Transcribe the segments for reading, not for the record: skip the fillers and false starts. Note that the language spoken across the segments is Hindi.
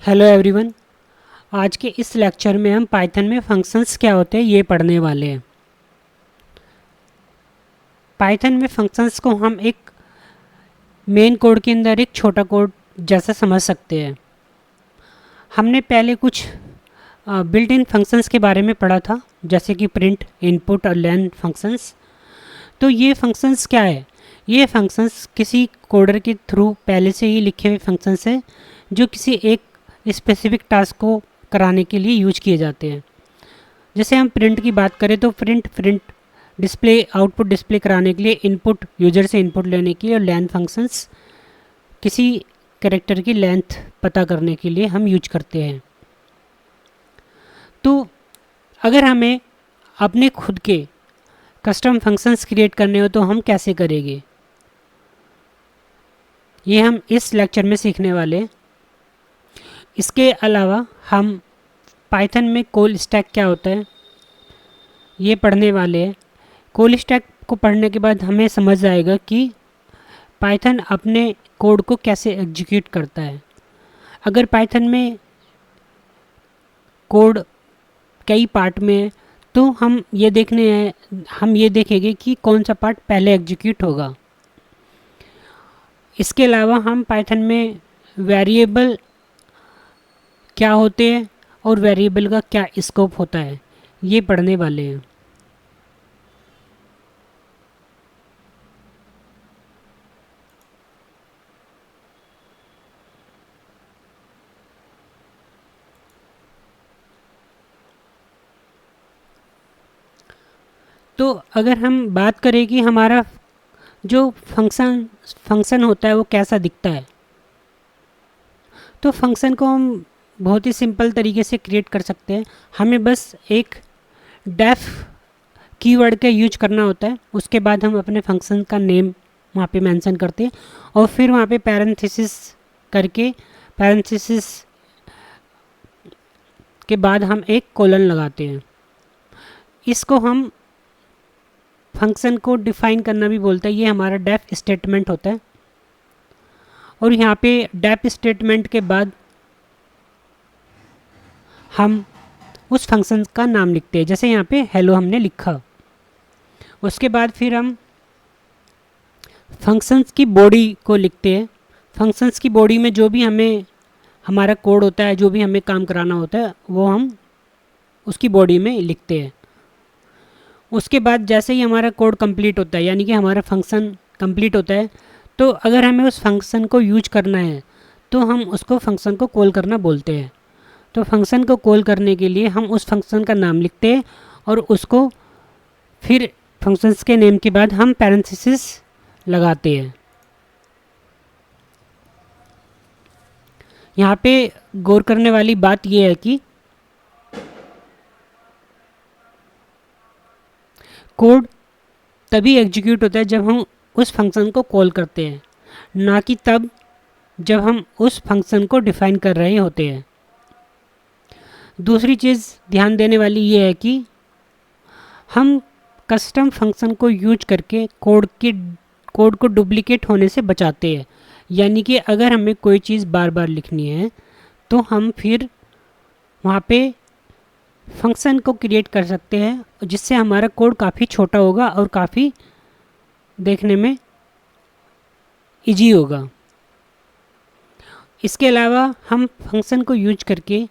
Hello everyone. आज के इस लेक्चर में हम पाइथन में फंक्शंस क्या होते हैं ये पढ़ने वाले हैं। पाइथन में फंक्शंस को हम एक मेन कोड के अंदर एक छोटा कोड जैसा समझ सकते हैं। हमने पहले कुछ बिल्ट इन फंक्शंस के बारे में पढ़ा था, जैसे कि प्रिंट, इनपुट और लेन फंक्शंस। तो ये फंक्शंस क्या है? ये फंक्शंस किसी कोडर के थ्रू पहले से ही लिखे हुए फंक्शंस हैं जो किसी एक स्पेसिफिक टास्क को कराने के लिए यूज किए जाते हैं। जैसे हम प्रिंट की बात करें तो प्रिंट डिस्प्ले आउटपुट डिस्प्ले कराने के लिए, इनपुट यूजर से इनपुट लेने के लिए, और लेंथ फंक्शंस किसी कैरेक्टर की लेंथ पता करने के लिए हम यूज करते हैं। तो अगर हमें अपने खुद के कस्टम फंक्शंस क्रिएट करने हो तो हम कैसे करेंगे, ये हम इस लेक्चर में सीखने वाले हैं। इसके अलावा हम पाइथन में कोल स्टैक क्या होता है ये पढ़ने वाले हैं। कोल स्टैक को पढ़ने के बाद हमें समझ आएगा कि पाइथन अपने कोड को कैसे एग्जीक्यूट करता है। अगर पाइथन में कोड कई पार्ट में है तो हम ये देखेंगे कि कौन सा पार्ट पहले एग्जीक्यूट होगा। इसके अलावा हम पाइथन में वेरिएबल क्या होते हैं और वेरिएबल का क्या स्कोप होता है ये पढ़ने वाले हैं। तो अगर हम बात करें कि हमारा जो फंक्शन होता है वो कैसा दिखता है, तो फंक्शन को हम बहुत ही सिंपल तरीके से क्रिएट कर सकते हैं। हमें बस एक डेफ कीवर्ड का यूज करना होता है। उसके बाद हम अपने फंक्शन का नेम वहाँ पे मेंशन करते हैं और फिर वहाँ पे पैरेंथेसिस करके, पैरेंथेसिस के बाद हम एक कोलन लगाते हैं। इसको हम फंक्शन को डिफाइन करना भी बोलते हैं। ये हमारा डेफ स्टेटमेंट होता है और यहाँ पे डेफ स्टेटमेंट के बाद हम उस फंक्शन का नाम लिखते हैं। जैसे यहाँ पे हेलो हमने लिखा, उसके बाद फिर हम फंक्शंस की बॉडी को लिखते हैं। फंक्शंस की बॉडी में जो भी हमें हमारा कोड होता है, जो भी हमें काम कराना होता है, वो हम उसकी बॉडी में लिखते हैं। उसके बाद जैसे ही हमारा कोड कंप्लीट होता है, यानी कि हमारा फंक्शन कंप्लीट होता है, तो अगर हमें उस फंक्शन को यूज करना है तो हम उसको फंक्शन को कॉल करना बोलते हैं। तो फंक्शन को कॉल करने के लिए हम उस फंक्शन का नाम लिखते हैं और उसको फिर फंक्शंस के नेम के बाद हम पैरेंथेसिस लगाते हैं। यहाँ पे गौर करने वाली बात यह है कि कोड तभी एग्जीक्यूट होता है जब हम उस फंक्शन को कॉल करते हैं, ना कि तब जब हम उस फंक्शन को डिफाइन कर रहे होते हैं। दूसरी चीज़ ध्यान देने वाली ये है कि हम कस्टम फंक्शन को यूज करके कोड को डुप्लीकेट होने से बचाते हैं। यानी कि अगर हमें कोई चीज़ बार बार लिखनी है तो हम फिर वहाँ पे फंक्शन को क्रिएट कर सकते हैं जिससे हमारा कोड काफ़ी छोटा होगा और काफ़ी देखने में इजी होगा। इसके अलावा हम फंक्शन को यूज करके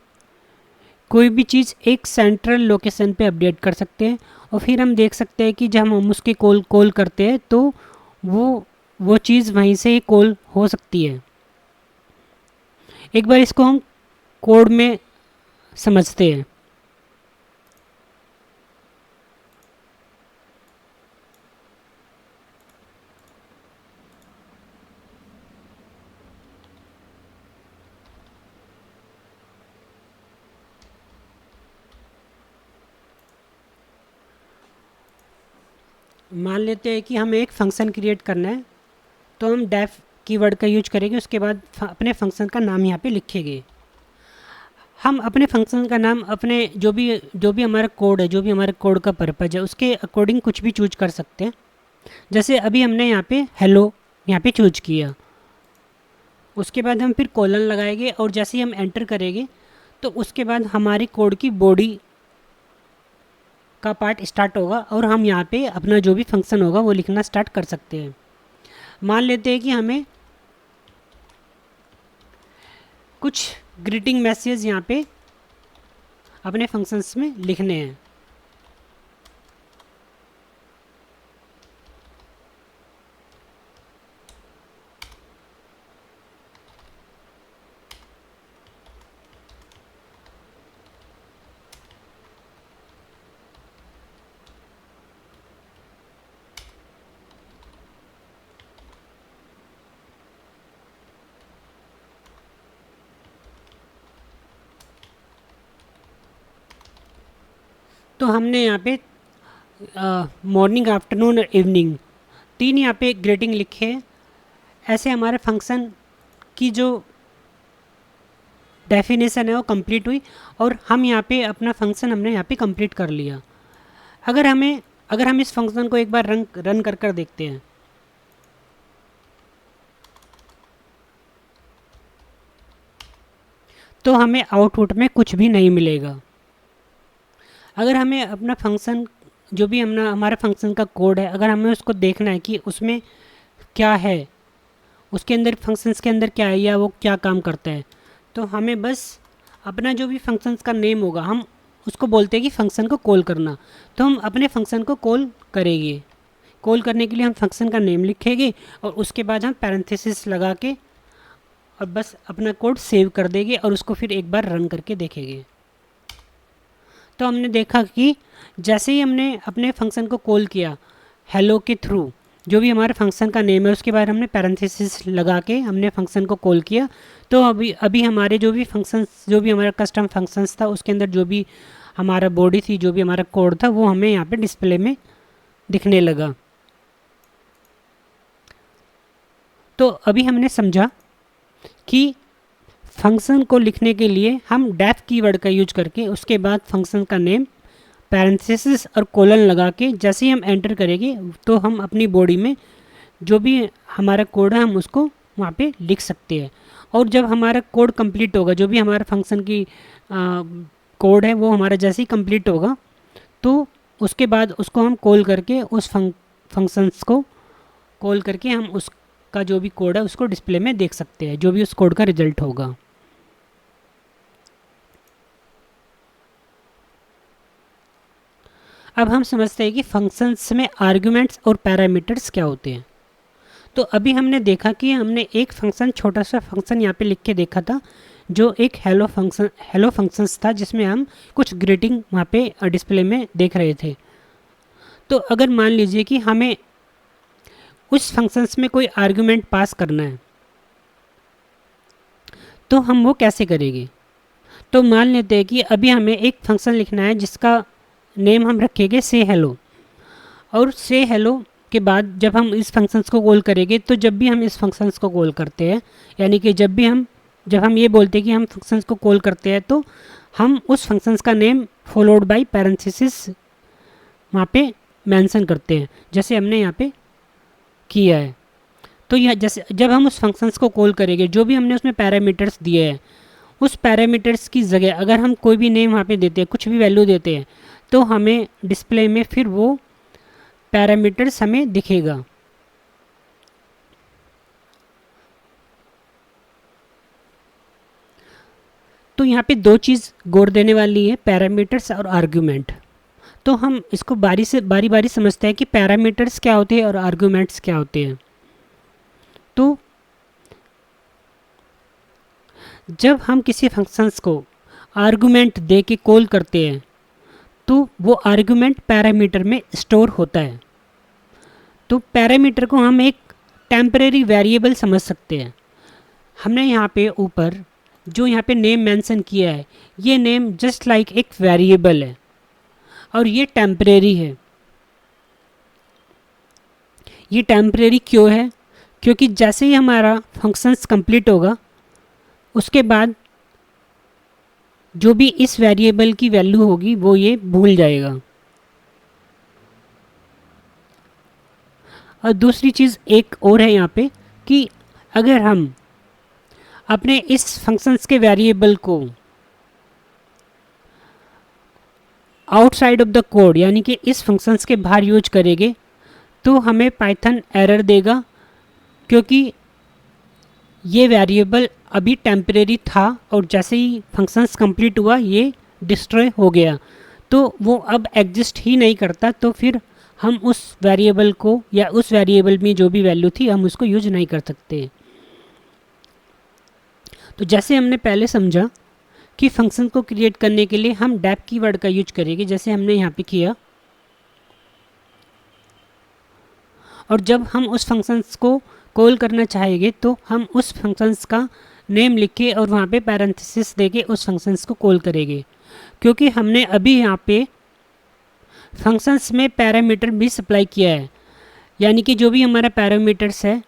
कोई भी चीज़ एक सेंट्रल लोकेशन पे अपडेट कर सकते हैं और फिर हम देख सकते हैं कि जब हम उसके कॉल करते हैं तो वो चीज़ वहीं से ही कॉल हो सकती है। एक बार इसको हम कोड में समझते हैं। मान लेते हैं कि हमें एक फ़ंक्शन क्रिएट करना है, तो हम डेफ कीवर्ड का यूज करेंगे। उसके बाद अपने फंक्शन का नाम यहाँ पे लिखेंगे। हम अपने फंक्शन का नाम अपने जो भी हमारा कोड है, जो भी हमारे कोड का पर्पज़ है, उसके अकॉर्डिंग कुछ भी चूज कर सकते हैं। जैसे अभी हमने यहाँ पे हेलो यहाँ पे चूज किया। उसके बाद हम फिर कोलन लगाएंगे और जैसे ही हम एंटर करेंगे तो उसके बाद हमारे कोड की बॉडी का पार्ट स्टार्ट होगा और हम यहाँ पे अपना जो भी फंक्शन होगा वो लिखना स्टार्ट कर सकते हैं। मान लेते हैं कि हमें कुछ ग्रीटिंग मैसेज यहाँ पे अपने फंक्शंस में लिखने हैं। तो हमने यहाँ पे मॉर्निंग, आफ्टरनून और इवनिंग 3 यहाँ पे ग्रीटिंग लिखे हैं। ऐसे हमारे फंक्शन की जो डेफिनेशन है वो कंप्लीट हुई और हम यहाँ पे अपना फंक्शन हमने यहाँ पे कंप्लीट कर लिया। अगर हम इस फंक्शन को एक बार रन कर देखते हैं तो हमें आउटपुट में कुछ भी नहीं मिलेगा। अगर हमें अपना फंक्शन जो भी हमारा फंक्शन का कोड है, अगर हमें उसको देखना है कि उसमें क्या है, उसके अंदर फंक्शंस के अंदर क्या है या वो क्या काम करता है, तो हमें बस अपना जो भी फंक्शंस का नेम होगा हम उसको बोलते हैं कि फ़ंक्शन को कॉल करना, तो हम अपने फंक्शन को कॉल करेंगे। कॉल करने के लिए हम फंक्शन का नेम लिखेंगे और उसके बाद हम पैरेंथेसिस लगा के और बस अपना कोड सेव कर देंगे और उसको फिर एक बार रन करके देखेंगे। तो हमने देखा कि जैसे ही हमने अपने फंक्शन को कॉल किया हेलो के थ्रू, जो भी हमारे फंक्शन का नेम है उसके बाद हमने पैरेंथेसिस लगा के हमने फंक्शन को कॉल किया, तो अभी हमारे जो भी फंक्शंस, जो भी हमारा कस्टम फंक्शंस था उसके अंदर जो भी हमारा बॉडी थी, जो भी हमारा कोड था वो हमें यहाँ पे डिस्प्ले में दिखने लगा। तो अभी हमने समझा कि फंक्शन को लिखने के लिए हम डेफ कीवर्ड का यूज करके उसके बाद फंक्शन का नेम, पैरेंथेसिस और कोलन लगा के जैसे ही हम एंटर करेंगे तो हम अपनी बॉडी में जो भी हमारा कोड है हम उसको वहाँ पे लिख सकते हैं। और जब हमारा कोड कंप्लीट होगा, जो भी हमारा फंक्शन की कोड है वो हमारा जैसे ही कंप्लीट होगा तो उसके बाद उसको हम कॉल करके उस फंक्शंस को कॉल करके हम उसका जो भी कोड है उसको डिस्प्ले में देख सकते हैं, जो भी उस कोड का रिजल्ट होगा। अब हम समझते हैं कि फंक्शंस में आर्ग्यूमेंट्स और पैरामीटर्स क्या होते हैं। तो अभी हमने देखा कि हमने एक फंक्शन, छोटा सा फंक्शन यहाँ पे लिख के देखा था जो एक हेलो फंक्शंस था, जिसमें हम कुछ ग्रीटिंग वहाँ पे डिस्प्ले में देख रहे थे। तो अगर मान लीजिए कि हमें उस फंक्शंस में कोई आर्ग्यूमेंट पास करना है तो हम वो कैसे करेंगे। तो मान लेते हैं कि अभी हमें एक फंक्शन लिखना है जिसका नेम हम रखेंगे से हेलो, और से हेलो के बाद जब हम इस फंक्शंस को कॉल करेंगे तो जब भी हम इस फंक्शंस को कॉल करते हैं, यानी कि जब हम ये बोलते हैं कि हम फंक्शंस को कॉल करते हैं तो हम उस फंक्शंस का नेम फॉलोड बाय पैरेंथेसिस वहाँ पे मेंशन करते हैं, जैसे हमने यहाँ पे किया है। तो यह जैसे जब हम उस फंक्शंस को कॉल करेंगे, जो भी हमने उसमें पैरामीटर्स दिए हैं उस पैरामीटर्स की जगह अगर हम कोई भी नेम वहाँ पे देते हैं, कुछ भी वैल्यू देते हैं, तो हमें डिस्प्ले में फिर वो पैरामीटर्स हमें दिखेगा। तो यहाँ पे दो चीज़ गौर देने वाली है, पैरामीटर्स और आर्गुमेंट। तो हम इसको बारी बारी समझते हैं कि पैरामीटर्स क्या होते हैं और आर्गुमेंट्स क्या होते हैं। तो जब हम किसी फंक्शंस को आर्गुमेंट दे के कॉल करते हैं तो वो आर्गुमेंट पैरामीटर में स्टोर होता है। तो पैरामीटर को हम एक टेम्परेरी वेरिएबल समझ सकते हैं। हमने यहाँ पे ऊपर जो यहाँ पे नेम मेंशन किया है, ये नेम जस्ट लाइक एक वेरिएबल है और ये टेम्परेरी है। ये टेम्परेरी क्यों है? क्योंकि जैसे ही हमारा फंक्शंस कंप्लीट होगा उसके बाद जो भी इस वेरिएबल की वैल्यू होगी वो ये भूल जाएगा। और दूसरी चीज़ एक और है यहाँ पे कि अगर हम अपने इस फंक्शंस के वेरिएबल को आउटसाइड ऑफ द कोड यानी कि इस फंक्शंस के बाहर यूज करेंगे तो हमें पाइथन एरर देगा, क्योंकि ये वेरिएबल अभी टेम्परेरी था और जैसे ही फंक्शंस कंप्लीट हुआ ये डिस्ट्रॉय हो गया, तो वो अब एग्जिस्ट ही नहीं करता। तो फिर हम उस वेरिएबल को या उस वेरिएबल में जो भी वैल्यू थी हम उसको यूज नहीं कर सकते। तो जैसे हमने पहले समझा कि फंक्शन को क्रिएट करने के लिए हम डेप कीवर्ड का यूज करेंगे, जैसे हमने यहाँ पे किया, और जब हम उस फंक्शंस को कॉल करना चाहेंगे तो हम उस फंक्शंस का नेम लिख के और वहाँ पे पैरेंथेसिस देके उस फंक्शंस को कॉल करेंगे, क्योंकि हमने अभी यहाँ पे फंक्शंस में पैरामीटर भी सप्लाई किया है। यानी कि जो भी हमारा पैरामीटर्स है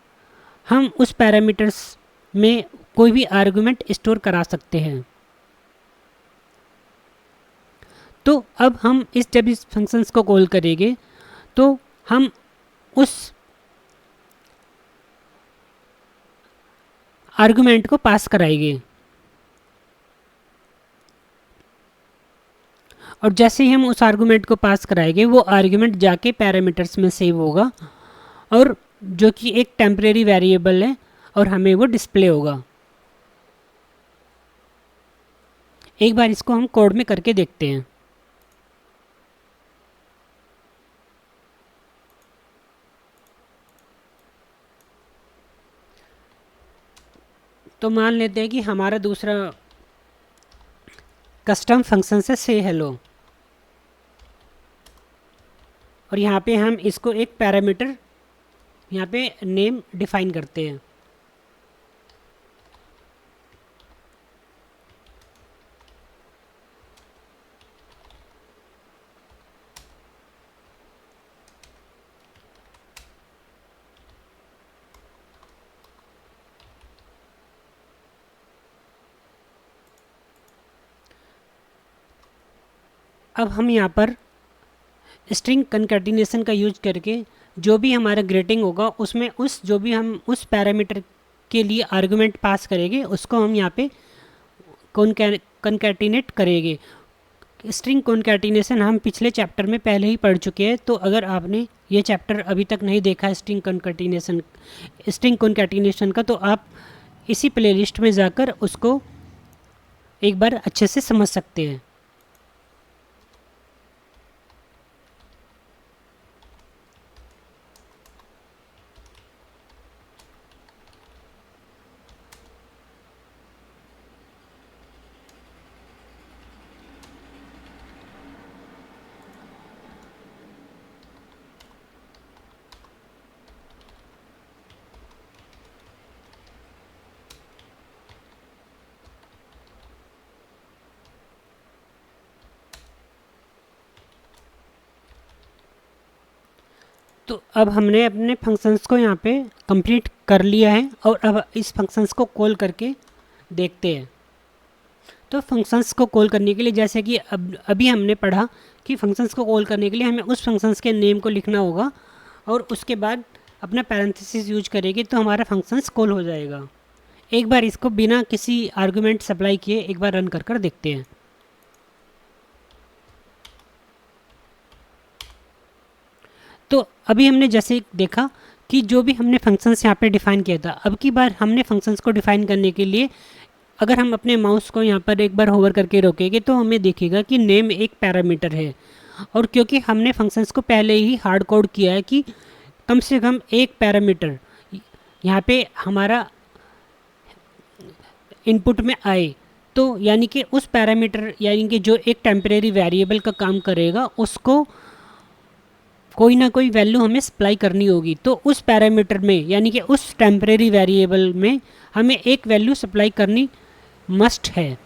हम उस पैरामीटर्स में कोई भी आर्गुमेंट स्टोर करा सकते हैं। तो अब हम जब इस फंक्शंस को कॉल करेंगे तो हम उस आर्गुमेंट को पास कराएंगे, और जैसे ही हम उस आर्गुमेंट को पास कराएंगे वो आर्गुमेंट जाके पैरामीटर्स में सेव होगा, और जो कि एक टेम्परेरी वेरिएबल है और हमें वो डिस्प्ले होगा। एक बार इसको हम कोड में करके देखते हैं। तो मान लेते हैं कि हमारा दूसरा कस्टम फंक्शन से हेलो, और यहाँ पे हम इसको एक पैरामीटर यहाँ पे नेम डिफाइन करते हैं। अब हम यहाँ पर स्ट्रिंग कनकैटिनेशन का यूज करके जो भी हमारा ग्रेटिंग होगा उसमें जो भी हम उस पैरामीटर के लिए आर्गुमेंट पास करेंगे उसको हम यहाँ पे कनकैटिनेट करेंगे। स्ट्रिंग कनकैटिनेशन हम पिछले चैप्टर में पहले ही पढ़ चुके हैं, तो अगर आपने ये चैप्टर अभी तक नहीं देखा है स्ट्रिंग कनकैटिनेशन का, तो आप इसी प्लेलिस्ट में जाकर उसको एक बार अच्छे से समझ सकते हैं। तो अब हमने अपने फंक्शंस को यहाँ पे कंप्लीट कर लिया है, और अब इस फंक्शंस को कॉल करके देखते हैं। तो फंक्शंस को कॉल करने के लिए जैसे कि अभी हमने पढ़ा कि फंक्शंस को कॉल करने के लिए हमें उस फंक्शंस के नेम को लिखना होगा और उसके बाद अपना पैरेंथेसिस यूज करेंगे तो हमारा फंक्शंस कॉल हो जाएगा। एक बार इसको बिना किसी आर्गुमेंट सप्लाई किए एक बार रन कर देखते हैं। तो अभी हमने जैसे देखा कि जो भी हमने फंक्शंस यहाँ पे डिफ़ाइन किया था, अब की बार हमने फंक्शंस को डिफ़ाइन करने के लिए अगर हम अपने माउस को यहाँ पर एक बार होवर करके रोकेंगे तो हमें दिखेगा कि नेम एक पैरामीटर है, और क्योंकि हमने फंक्शंस को पहले ही हार्ड कोड किया है कि कम से कम एक पैरामीटर यहाँ पे हमारा इनपुट में आए, तो यानी कि उस पैरामीटर यानी कि जो एक टेम्परेरी वेरिएबल का काम करेगा उसको कोई ना कोई वैल्यू हमें सप्लाई करनी होगी। तो उस पैरामीटर में यानी कि उस टेम्परेरी वेरिएबल में हमें एक वैल्यू सप्लाई करनी मस्ट है।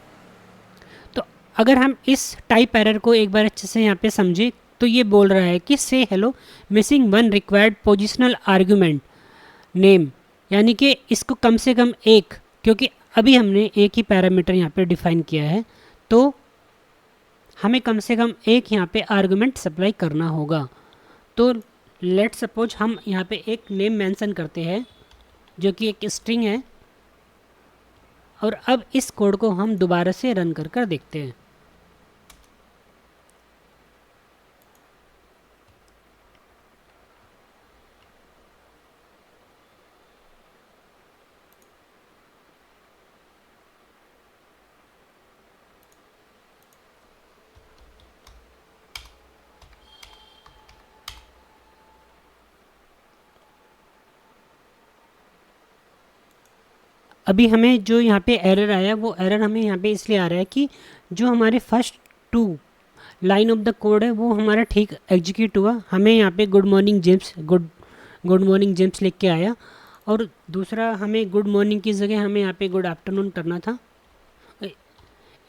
तो अगर हम इस टाइप एरर को एक बार अच्छे से यहाँ पे समझें तो ये बोल रहा है कि से hello missing one required positional argument name, यानी कि इसको कम से कम एक, क्योंकि अभी हमने एक ही पैरामीटर यहाँ पे डिफाइन किया है तो हमें कम से कम एक यहाँ पे आर्गुमेंट सप्लाई करना होगा। तो लेट सपोज हम यहाँ पे एक नेम मेंशन करते हैं जो कि एक स्ट्रिंग है, और अब इस कोड को हम दोबारा से रन कर देखते हैं। अभी हमें जो यहाँ पे एरर आया वो एरर हमें यहाँ पे इसलिए आ रहा है कि जो हमारे first 2 line of the code है वो हमारा ठीक एग्जीक्यूट हुआ। हमें यहाँ पे good morning James good morning James लिख के आया, और दूसरा हमें गुड मॉर्निंग की जगह हमें यहाँ पे गुड आफ्टरनून करना था।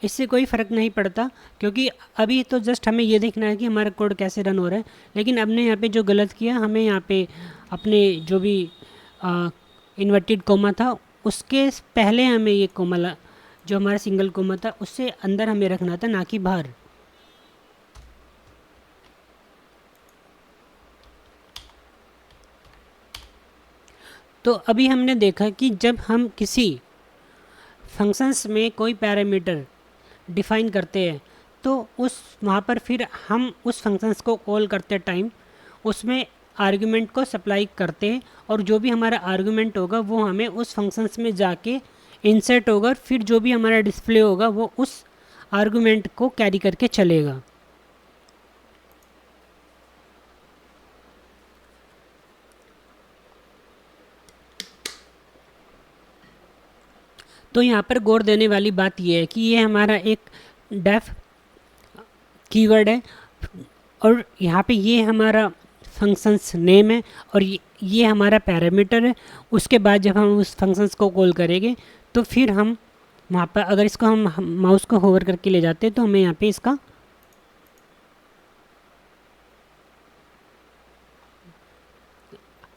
इससे कोई फ़र्क नहीं पड़ता, क्योंकि अभी तो जस्ट हमें ये देखना है कि हमारा कोड कैसे रन हो रहा है। लेकिन हमने यहाँ पे जो गलत किया, हमें यहाँ पे अपने जो भी इन्वर्टेड कोमा था उसके पहले हमें ये कोमा जो हमारा सिंगल कोमा था उससे अंदर हमें रखना था, ना कि बाहर। तो अभी हमने देखा कि जब हम किसी फंक्शंस में कोई पैरामीटर डिफ़ाइन करते हैं तो उस वहाँ पर फिर हम उस फंक्शंस को कॉल करते टाइम उसमें आर्गुमेंट को सप्लाई करते हैं, और जो भी हमारा आर्गुमेंट होगा वो हमें उस फंक्शंस में जाके इंसर्ट होगा, फिर जो भी हमारा डिस्प्ले होगा वो उस आर्गुमेंट को कैरी करके चलेगा। तो यहाँ पर गौर देने वाली बात यह है कि ये हमारा एक डेफ कीवर्ड है, और यहाँ पे ये हमारा फंक्शंस नेम है, और ये हमारा पैरामीटर है। उसके बाद जब हम उस फंक्शंस को कॉल करेंगे तो फिर हम वहाँ पर अगर इसको हम माउस को होवर करके ले जाते हैं तो हमें यहाँ पे इसका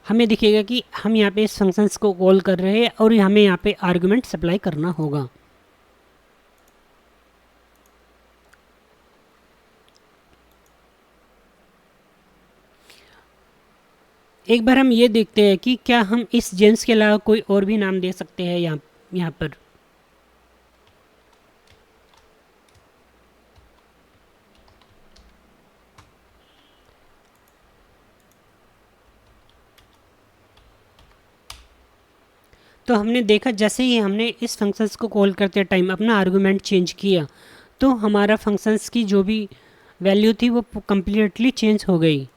हमें दिखेगा कि हम यहाँ पे इस फंक्शंस को कॉल कर रहे हैं और हमें यहाँ पे आर्गुमेंट सप्लाई करना होगा। एक बार हम ये देखते हैं कि क्या हम इस जेम्स के अलावा कोई और भी नाम दे सकते हैं यहाँ पर। तो हमने देखा जैसे ही हमने इस फंक्शंस को कॉल करते टाइम अपना आर्गुमेंट चेंज किया तो हमारा फंक्शंस की जो भी वैल्यू थी वो कम्प्लीटली चेंज हो गई।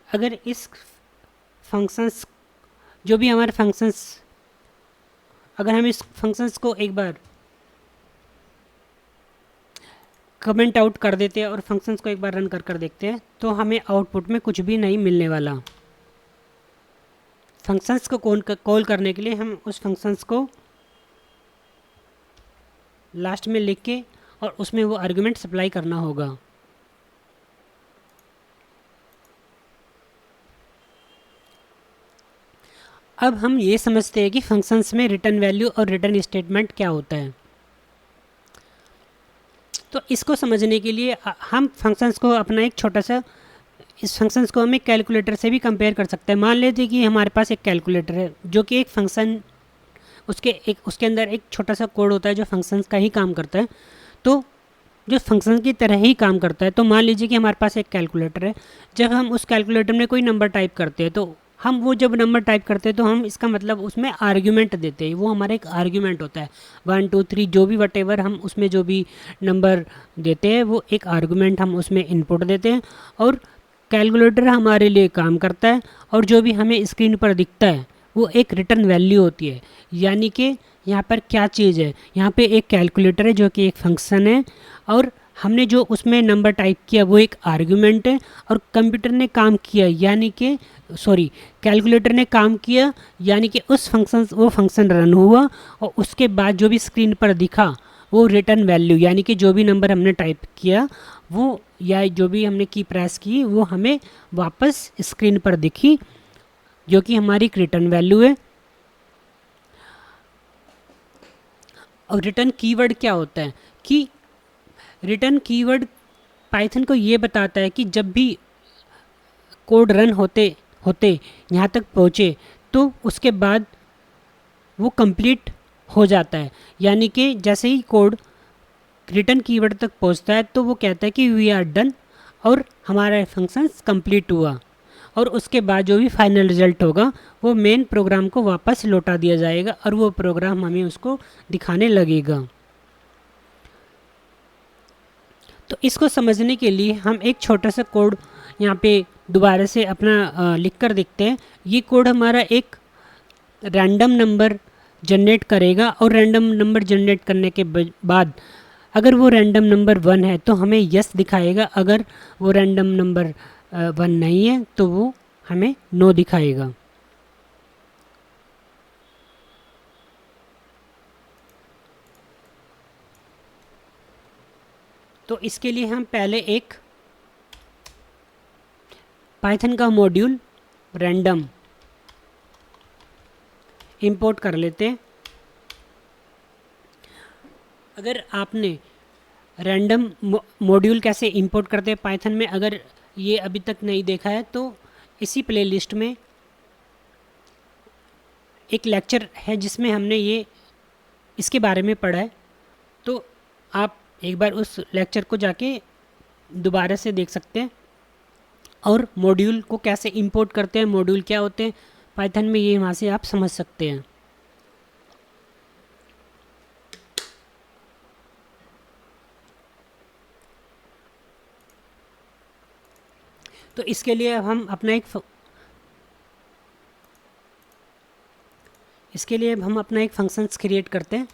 अगर इस फंक्शंस जो भी हमारे फंक्शंस अगर हम इस फंक्शंस को एक बार कमेंट आउट कर देते हैं और फंक्शंस को एक बार रन कर देखते हैं तो हमें आउटपुट में कुछ भी नहीं मिलने वाला। फंक्शंस को कॉल करने के लिए हम उस फंक्शंस को लास्ट में लिख के और उसमें वो आर्गुमेंट सप्लाई करना होगा। अब हम ये समझते हैं कि फंक्शंस में रिटर्न वैल्यू और रिटर्न स्टेटमेंट क्या होता है। तो इसको समझने के लिए हम फंक्शंस को अपना एक छोटा सा इस फंक्शंस को हम एक कैलकुलेटर से भी कंपेयर कर सकते हैं। मान लेते कि हमारे पास एक कैलकुलेटर है जो कि एक फंक्शन उसके अंदर एक छोटा सा कोड होता है जो फंक्शंस का ही काम करता है, तो जो फंक्शन की तरह ही काम करता है। तो मान लीजिए कि हमारे पास एक कैलकुलेटर है, जब हम उस कैलकुलेटर में कोई नंबर टाइप करते हैं तो हम वो जब नंबर टाइप करते हैं तो हम इसका मतलब उसमें आर्ग्यूमेंट देते हैं, वो हमारा एक आर्ग्यूमेंट होता है 1 2 3 जो भी वटेवर हम उसमें जो भी नंबर देते हैं वो एक आर्ग्यूमेंट हम उसमें इनपुट देते हैं और कैलकुलेटर हमारे लिए काम करता है और जो भी हमें स्क्रीन पर दिखता है वो एक रिटर्न वैल्यू होती है। यानी कि यहाँ पर क्या चीज़ है, यहाँ पे एक कैलकुलेटर है जो कि एक फंक्शन है और हमने जो उसमें नंबर टाइप किया वो एक आर्गुमेंट है और कंप्यूटर ने काम किया यानी कि कैलकुलेटर ने काम किया यानी कि वो फंक्शन रन हुआ और उसके बाद जो भी स्क्रीन पर दिखा वो रिटर्न वैल्यू यानी कि जो भी नंबर हमने टाइप किया वो या जो भी हमने की प्रेस की वो हमें वापस स्क्रीन पर दिखी जो कि हमारी एक रिटर्न वैल्यू है। और रिटर्न कीवर्ड क्या होता है कि रिटर्न कीवर्ड पाइथन को ये बताता है कि जब भी कोड रन होते होते यहाँ तक पहुँचे तो उसके बाद वो कंप्लीट हो जाता है। यानी कि जैसे ही कोड रिटर्न कीवर्ड तक पहुंचता है तो वो कहता है कि वी आर डन और हमारा फंक्शंस कंप्लीट हुआ। और उसके बाद जो भी फाइनल रिजल्ट होगा वो मेन प्रोग्राम को वापस लौटा दिया जाएगा और वो प्रोग्राम हमें उसको दिखाने लगेगा। तो इसको समझने के लिए हम एक छोटा सा कोड यहाँ पे दोबारा से अपना लिख कर देखते हैं। ये कोड हमारा एक रैंडम नंबर जनरेट करेगा और रैंडम नंबर जनरेट करने के बाद अगर वो रैंडम नंबर 1 है तो हमें यस दिखाएगा, अगर वो रैंडम नंबर 1 नहीं है तो वो हमें नो दिखाएगा। तो इसके लिए हम पहले एक पाइथन का मॉड्यूल रैंडम इंपोर्ट कर लेते हैं। अगर आपने रैंडम मॉड्यूल कैसे इंपोर्ट करते हैं पाइथन में, अगर ये अभी तक नहीं देखा है तो इसी प्लेलिस्ट में एक लेक्चर है जिसमें हमने ये इसके बारे में पढ़ा है। तो आप एक बार उस लेक्चर को जाके दोबारा से देख सकते हैं और मॉड्यूल को कैसे इंपोर्ट करते हैं, मॉड्यूल क्या होते हैं पाइथन में, ये वहाँ से आप समझ सकते हैं। तो इसके लिए अब हम अपना एक फंक्शंस क्रिएट करते हैं।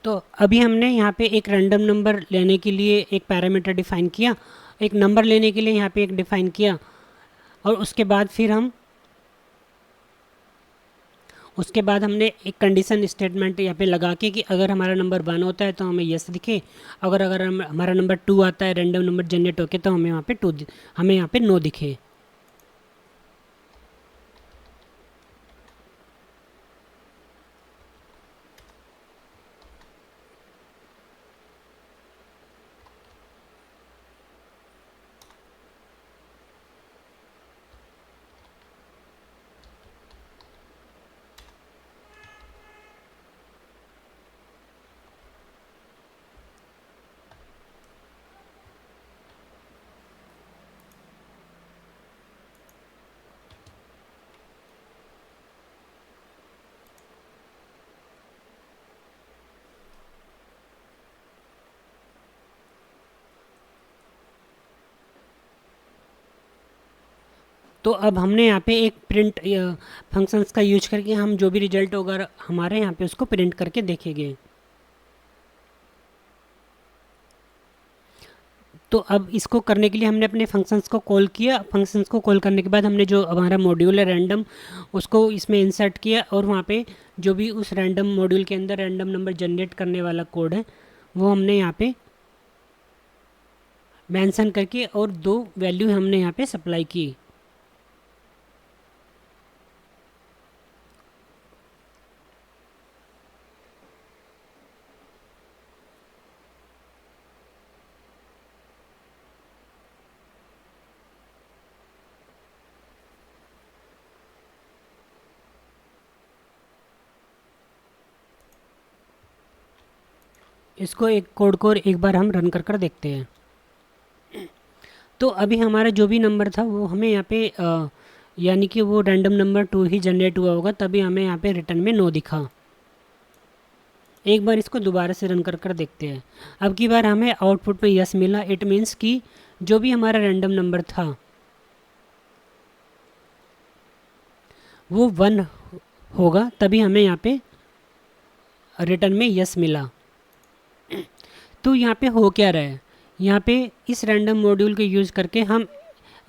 तो अभी हमने यहाँ पे एक रैंडम नंबर लेने के लिए एक पैरामीटर डिफ़ाइन किया, एक नंबर लेने के लिए यहाँ पे एक डिफ़ाइन किया, और उसके बाद हमने एक कंडीशन स्टेटमेंट यहाँ पे लगा के कि अगर हमारा नंबर 1 होता है तो हमें यस दिखे, अगर अगर हमारा नंबर 2 आता है रैंडम नंबर जनरेट होके तो हमें यहाँ पे नो दिखे। तो अब हमने यहाँ पे एक प्रिंट फंक्शंस का यूज करके हम जो भी रिजल्ट होगा हमारे यहाँ पे उसको प्रिंट करके देखेंगे। तो अब इसको करने के लिए हमने अपने फंक्शंस को कॉल किया, फंक्शंस को कॉल करने के बाद हमने जो हमारा मॉड्यूल है रैंडम उसको इसमें इंसर्ट किया और वहाँ पे जो भी उस रैंडम मॉड्यूल के अंदर रैंडम नंबर जनरेट करने वाला कोड है वो हमने यहाँ पे मेंशन करके और 2 वैल्यू हमने यहाँ पे सप्लाई की। इसको एक कोड को एक बार हम रन कर देखते हैं। तो अभी हमारा जो भी नंबर था वो हमें यहाँ पे यानी कि वो रैंडम नंबर 2 ही जनरेट हुआ होगा, तभी हमें यहाँ पे रिटर्न में 9 दिखा। एक बार इसको दोबारा से रन कर देखते हैं। अब की बार हमें आउटपुट में यस मिला। इट मीन्स कि जो भी हमारा रैंडम नंबर था वो 1 होगा, तभी हमें यहाँ पे रिटर्न में यस मिला। तो यहाँ पे हो क्या रहा है, यहाँ पे इस रैंडम मॉड्यूल के यूज़ करके हम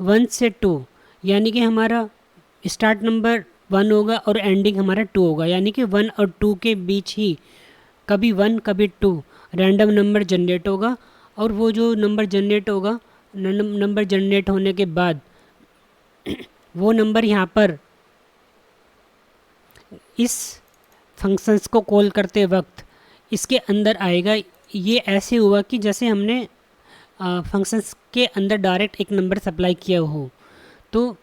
1 से 2 यानी कि हमारा स्टार्ट नंबर 1 होगा और एंडिंग हमारा 2 होगा, यानी कि 1 और 2 के बीच ही कभी 1 कभी 2 रैंडम नंबर जनरेट होगा। और वो जो नंबर जनरेट होगा, नंबर जनरेट होने के बाद वो नंबर यहाँ पर इस फंक्शंस को कॉल करते वक्त इसके अंदर आएगा। ये ऐसे हुआ कि जैसे हमने फंक्शंस के अंदर डायरेक्ट एक नंबर सप्लाई किया हो। तो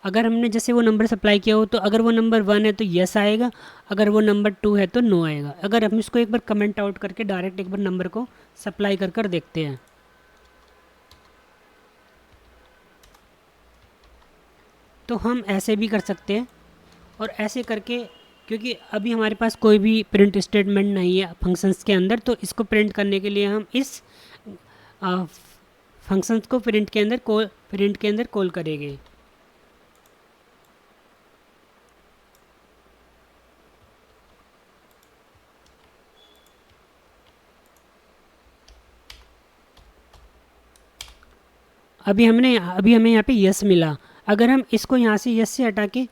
अगर हमने जैसे वो नंबर सप्लाई किया हो, तो अगर वो नंबर 1 है तो यस आएगा, अगर वो नंबर 2 है तो नो आएगा। अगर हम इसको एक बार कमेंट आउट करके डायरेक्ट एक बार नंबर को सप्लाई कर देखते हैं, तो हम ऐसे भी कर सकते हैं। और ऐसे करके, क्योंकि अभी हमारे पास कोई भी प्रिंट स्टेटमेंट नहीं है फंक्शंस के अंदर, तो इसको प्रिंट करने के लिए हम इस फंक्शंस को प्रिंट के अंदर कॉल करेंगे। अभी हमें यहाँ पे यस मिला। अगर हम इसको यहाँ से यस से हटा के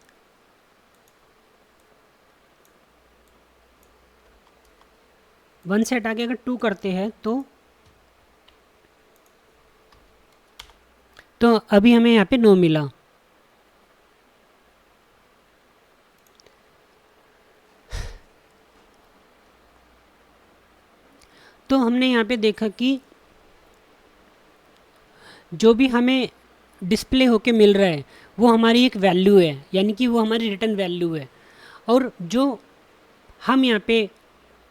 1 से हटा के अगर 2 करते हैं तो अभी हमें यहाँ पे 9 मिला। तो हमने यहाँ पे देखा कि जो भी हमें डिस्प्ले होके मिल रहा है वो हमारी एक वैल्यू है, यानी कि वो हमारी रिटर्न वैल्यू है। और जो हम यहाँ पे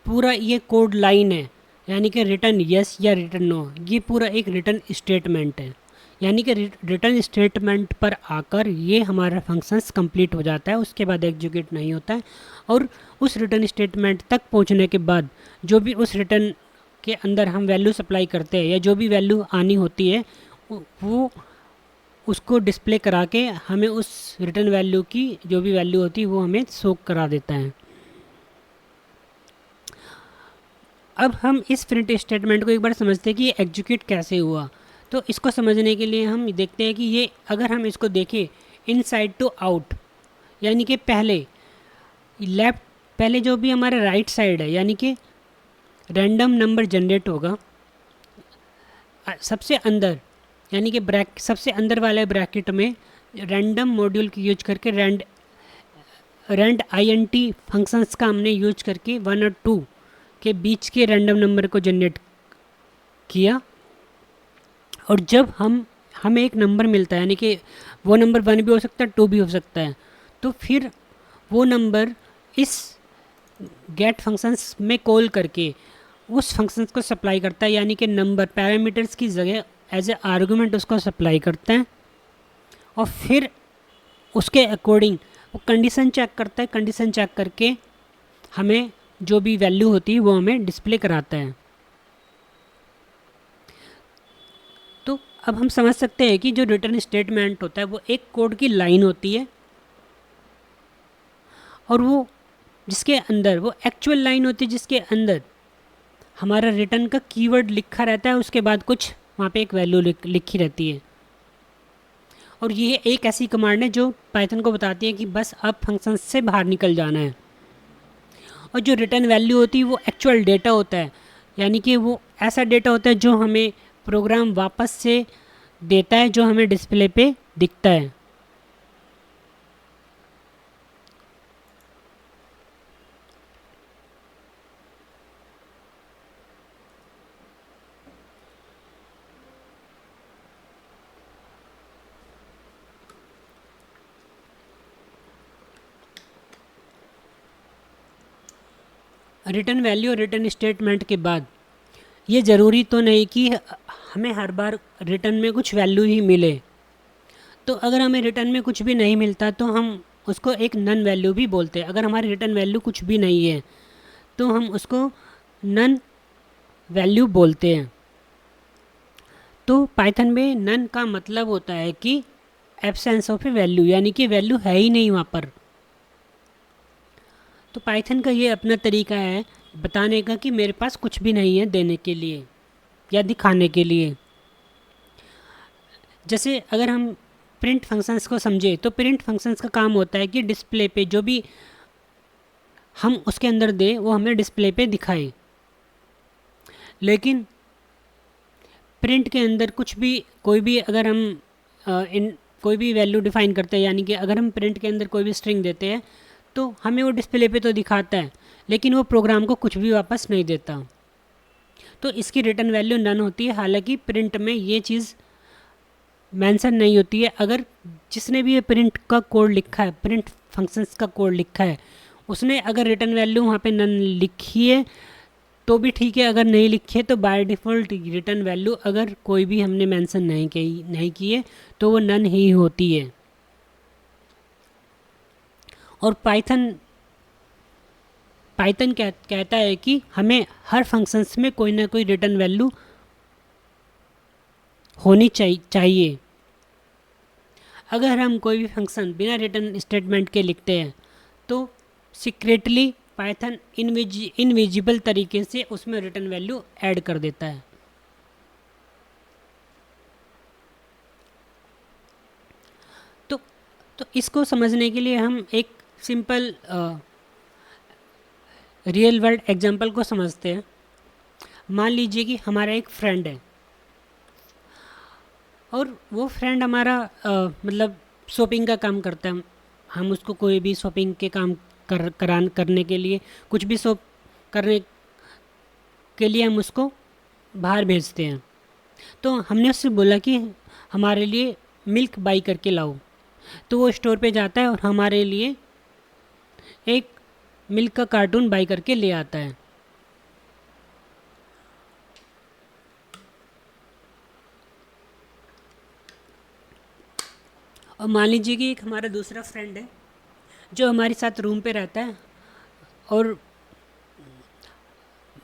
पूरा ये कोड लाइन है, यानी कि रिटर्न यस या रिटर्न नो, ये पूरा एक रिटर्न स्टेटमेंट है। यानी कि रिटर्न स्टेटमेंट पर आकर ये हमारा फंक्शंस कंप्लीट हो जाता है, उसके बाद एग्जीक्यूट नहीं होता है। और उस रिटर्न स्टेटमेंट तक पहुंचने के बाद जो भी उस रिटर्न के अंदर हम वैल्यू सप्लाई करते हैं या जो भी वैल्यू आनी होती है वो उसको डिस्प्ले करा के हमें उस रिटर्न वैल्यू की जो भी वैल्यू होती है वो हमें शो करा देता है। अब हम इस प्रिंट स्टेटमेंट को एक बार समझते हैं कि ये एग्जीक्यूट कैसे हुआ। तो इसको समझने के लिए हम देखते हैं कि ये अगर हम इसको देखें इनसाइड टू आउट, यानी कि पहले जो भी हमारा राइट साइड है, यानी कि रैंडम नंबर जनरेट होगा सबसे अंदर, यानी कि सबसे अंदर वाले ब्रैकेट में रैंडम मॉड्यूल की यूज करके रैंड INT फंक्शंस का हमने यूज करके 1 और 2 के बीच के रैंडम नंबर को जनरेट किया। और जब हमें एक नंबर मिलता है, यानी कि वो नंबर 1 भी हो सकता है 2 भी हो सकता है, तो फिर वो नंबर इस गेट फंक्शंस में कॉल करके उस फंक्शंस को सप्लाई करता है, यानी कि नंबर पैरामीटर्स की जगह एज ए आर्गूमेंट उसको सप्लाई करता है। और फिर उसके अकॉर्डिंग वो कंडीशन चेक करता है, कंडीशन चेक करके हमें जो भी वैल्यू होती है वो हमें डिस्प्ले कराता है। तो अब हम समझ सकते हैं कि जो रिटर्न स्टेटमेंट होता है वो एक कोड की लाइन होती है, और वो जिसके अंदर वो एक्चुअल लाइन होती है जिसके अंदर हमारा रिटर्न का कीवर्ड लिखा रहता है, उसके बाद कुछ वहाँ पे एक वैल्यू लिखी रहती है। और ये एक ऐसी कमांड है जो पाइथन को बताती है कि बस अब फंक्शन से बाहर निकल जाना है। और जो रिटर्न वैल्यू होती है वो एक्चुअल डेटा होता है, यानी कि वो ऐसा डेटा होता है जो हमें प्रोग्राम वापस से देता है, जो हमें डिस्प्ले पे दिखता है। रिटर्न वैल्यू और रिटर्न स्टेटमेंट के बाद ये ज़रूरी तो नहीं कि हमें हर बार रिटर्न में कुछ वैल्यू ही मिले। तो अगर हमें रिटर्न में कुछ भी नहीं मिलता तो हम उसको एक नन वैल्यू भी बोलते हैं। अगर हमारी रिटर्न वैल्यू कुछ भी नहीं है तो हम उसको नन वैल्यू बोलते हैं। तो पाइथन में नन का मतलब होता है कि एब्सेंस ऑफ ए वैल्यू, यानी कि वैल्यू है ही नहीं वहाँ पर। तो पाइथन का ये अपना तरीका है बताने का कि मेरे पास कुछ भी नहीं है देने के लिए या दिखाने के लिए। जैसे अगर हम प्रिंट फंक्शंस को समझे तो प्रिंट फंक्शंस का काम होता है कि डिस्प्ले पे जो भी हम उसके अंदर दे वो हमें डिस्प्ले पे दिखाए। लेकिन प्रिंट के अंदर कुछ भी कोई भी अगर हम इन कोई भी वैल्यू डिफाइन करते हैं, यानी कि अगर हम प्रिंट के अंदर कोई भी स्ट्रिंग देते हैं तो हमें वो डिस्प्ले पे तो दिखाता है लेकिन वो प्रोग्राम को कुछ भी वापस नहीं देता। तो इसकी रिटर्न वैल्यू नन होती है। हालांकि प्रिंट में ये चीज़ मेंशन नहीं होती है। अगर जिसने भी ये प्रिंट का कोड लिखा है, प्रिंट फंक्शंस का कोड लिखा है, उसने अगर रिटर्न वैल्यू वहाँ पे नन लिखी है तो भी ठीक है, अगर नहीं लिखी है तो बाय डिफ़ॉल्ट रिटर्न वैल्यू अगर कोई भी हमने मेंशन नहीं की है तो वो नन ही होती है। और पाइथन पाइथन कहता है कि हमें हर फंक्शंस में कोई ना कोई रिटर्न वैल्यू होनी चाहिए। अगर हम कोई भी फंक्शन बिना रिटर्न स्टेटमेंट के लिखते हैं तो सीक्रेटली पाइथन इनविजिबल तरीके से उसमें रिटर्न वैल्यू ऐड कर देता है। तो तो इसको समझने के लिए हम एक सिंपल रियल वर्ल्ड एग्जांपल को समझते हैं। मान लीजिए कि हमारा एक फ्रेंड है और वो फ्रेंड हमारा मतलब शॉपिंग का काम करता है। हम उसको कोई भी शॉपिंग के काम करने के लिए, कुछ भी शॉप करने के लिए हम उसको बाहर भेजते हैं। तो हमने उससे बोला कि हमारे लिए मिल्क बाई करके लाओ। तो वो स्टोर पे जाता है और हमारे लिए एक मिल्क का कार्टून बाई करके ले आता है। और मान लीजिए कि एक हमारा दूसरा फ्रेंड है जो हमारे साथ रूम पे रहता है और